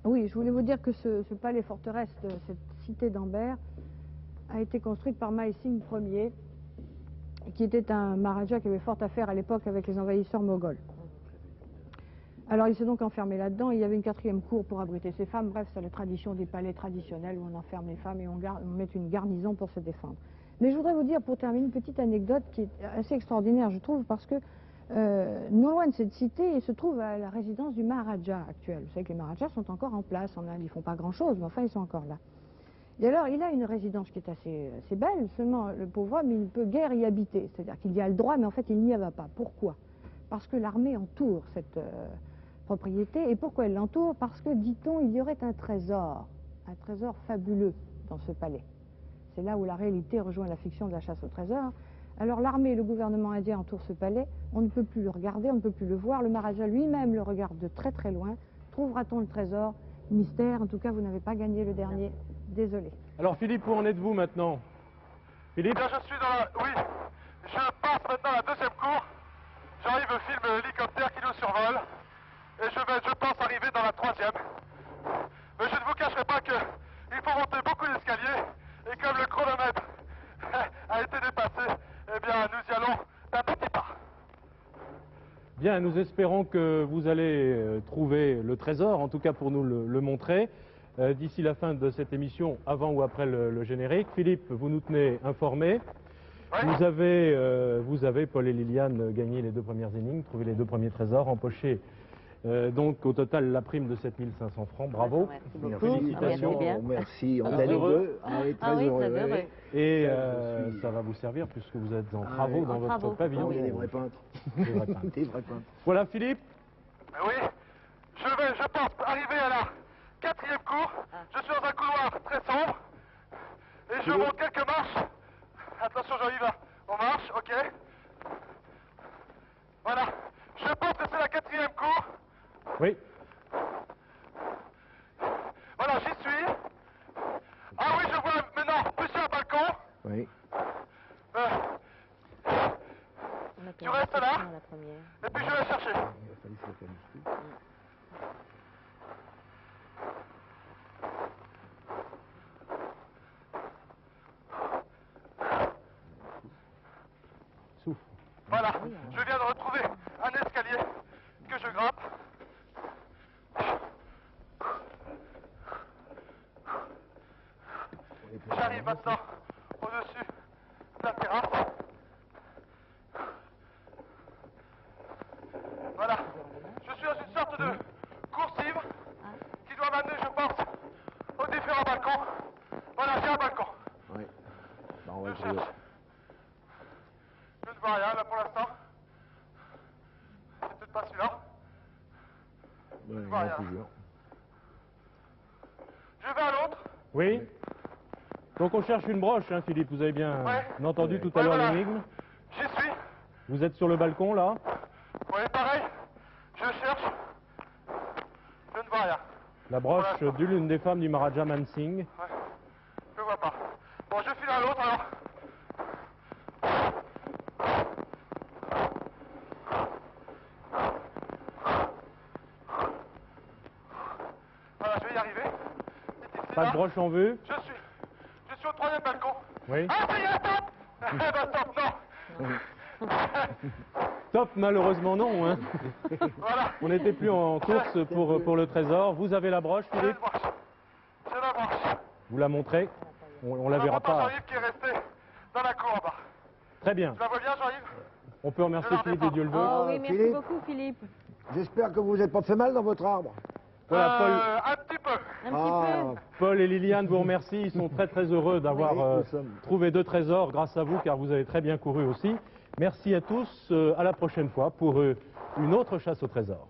Oui, je voulais vous dire que ce palais forteresse, cette cité d'Ambert, a été construite par Maïsing Ier, qui était un Maharaja qui avait fort à faire à l'époque avec les envahisseurs moghols. Alors il s'est donc enfermé là-dedans, il y avait une 4e cour pour abriter ses femmes, bref, c'est la tradition des palais traditionnels où on enferme les femmes et on met une garnison pour se défendre. Mais je voudrais vous dire, pour terminer, une petite anecdote qui est assez extraordinaire, je trouve, parce que non loin de cette cité, il se trouve à la résidence du Maharaja actuel. Vous savez que les Maharajas sont encore en place en Inde, ils ne font pas grand-chose, mais enfin ils sont encore là. Et alors, il a une résidence qui est assez belle, seulement le pauvre homme, il ne peut guère y habiter. C'est-à-dire qu'il y a le droit, mais en fait, il n'y va pas. Pourquoi? Parce que l'armée entoure cette propriété. Et pourquoi elle l'entoure? Parce que, dit-on, il y aurait un trésor fabuleux dans ce palais. C'est là où la réalité rejoint la fiction de la chasse au trésor. Alors l'armée et le gouvernement indien entourent ce palais, on ne peut plus le regarder, on ne peut plus le voir, le Maharaja lui-même le regarde de très très loin. Trouvera-t-on le trésor? Mystère, en tout cas vous n'avez pas gagné le dernier, désolé. Alors Philippe, où en êtes-vous maintenant? Philippe? Bien, je suis dans la... Oui, je passe maintenant à la 2e cour. J'arrive au film l'hélicoptère qui nous survole. Et je pense arriver dans la 3e. Mais je ne vous cacherai pas que il faut monter beaucoup d'escaliers. Et comme le chronomètre a été dépassé, Bien, nous espérons que vous allez trouver le trésor, en tout cas pour nous le montrer, d'ici la fin de cette émission, avant ou après le générique. Philippe, vous nous tenez informés. Oui. Vous avez, Paul et Liliane, gagné les 2 premières énigmes, trouvé les 2 premiers trésors, empoché donc au total la prime de 7 500 francs. Bravo. Merci beaucoup. Félicitations. Merci. On Alors, est les heureux. deux. On est Ah oui, très très heureux. heureux. Et ça va vous servir puisque vous êtes en travaux oui. dans En votre travaux. pavillon. On est des vrais peintres. Des vrais peintres. Des vrais peintres. Voilà Philippe. Oui, je pense arriver à la 4e cour. Je suis dans un couloir très sombre. Et je monte quelques marches. Attention, j'arrive, on marche, ok. Voilà, je pense que c'est la 4e cour. Oui. Voilà, j'y suis. Ah oui, je vois maintenant plusieurs balcons. Oui. Tu restes là La première. Et puis je vais la chercher. Il a fallu se calmer. Souffle. Voilà, je viens de retrouver un escalier que je grimpe. J'arrive maintenant au-dessus de la terrasse. Voilà, je suis dans une sorte de coursive qui doit m'amener, je pense, aux différents balcons. Voilà, j'ai un balcon. Oui. Bah, on va Je le trouver. cherche. Je ne vois rien là pour l'instant. C'est peut-être pas celui-là. Ouais, il y en Voilà. a plusieurs. Je vais à l'autre. Oui. Donc on cherche une broche, hein, Philippe, vous avez bien Ouais. entendu Ouais. tout à l'heure Voilà. l'énigme. J'y suis. Vous êtes sur le balcon là. Oui, pareil. Je cherche. Je ne vois rien. La broche Voilà. de l'une des femmes du Maharaja Man Singh. Ouais. Je vois pas. Bon, je file à l'autre alors. Voilà, je vais y arriver. C'est ici, Pas là. de broche en vue. Je suis au 3e balcon. Oui. Ah, ça y est, stop. Eh ben, stop, non. Top, malheureusement non. Hein. Voilà. On n'était plus en course pour le trésor. Vous avez la broche, J'ai Philippe. une broche. J'ai la broche. Vous la montrez. On la On verra voit pas pas. Jean-Yves qui est resté dans la cour en bas. Très bien. Tu la vois bien, Jean-Yves? On peut remercier Philippe et Dieu le veut. Oh oui, merci Philippe. beaucoup, Philippe. J'espère que vous n'avez pas fait mal dans votre arbre. Voilà, Un petit peu. Un petit peu. Paul et Liliane vous remercient. Ils sont très très heureux d'avoir Oui, nous sommes. trouvé 2 trésors grâce à vous, car vous avez très bien couru aussi. Merci à tous. À la prochaine fois pour une autre chasse au trésor.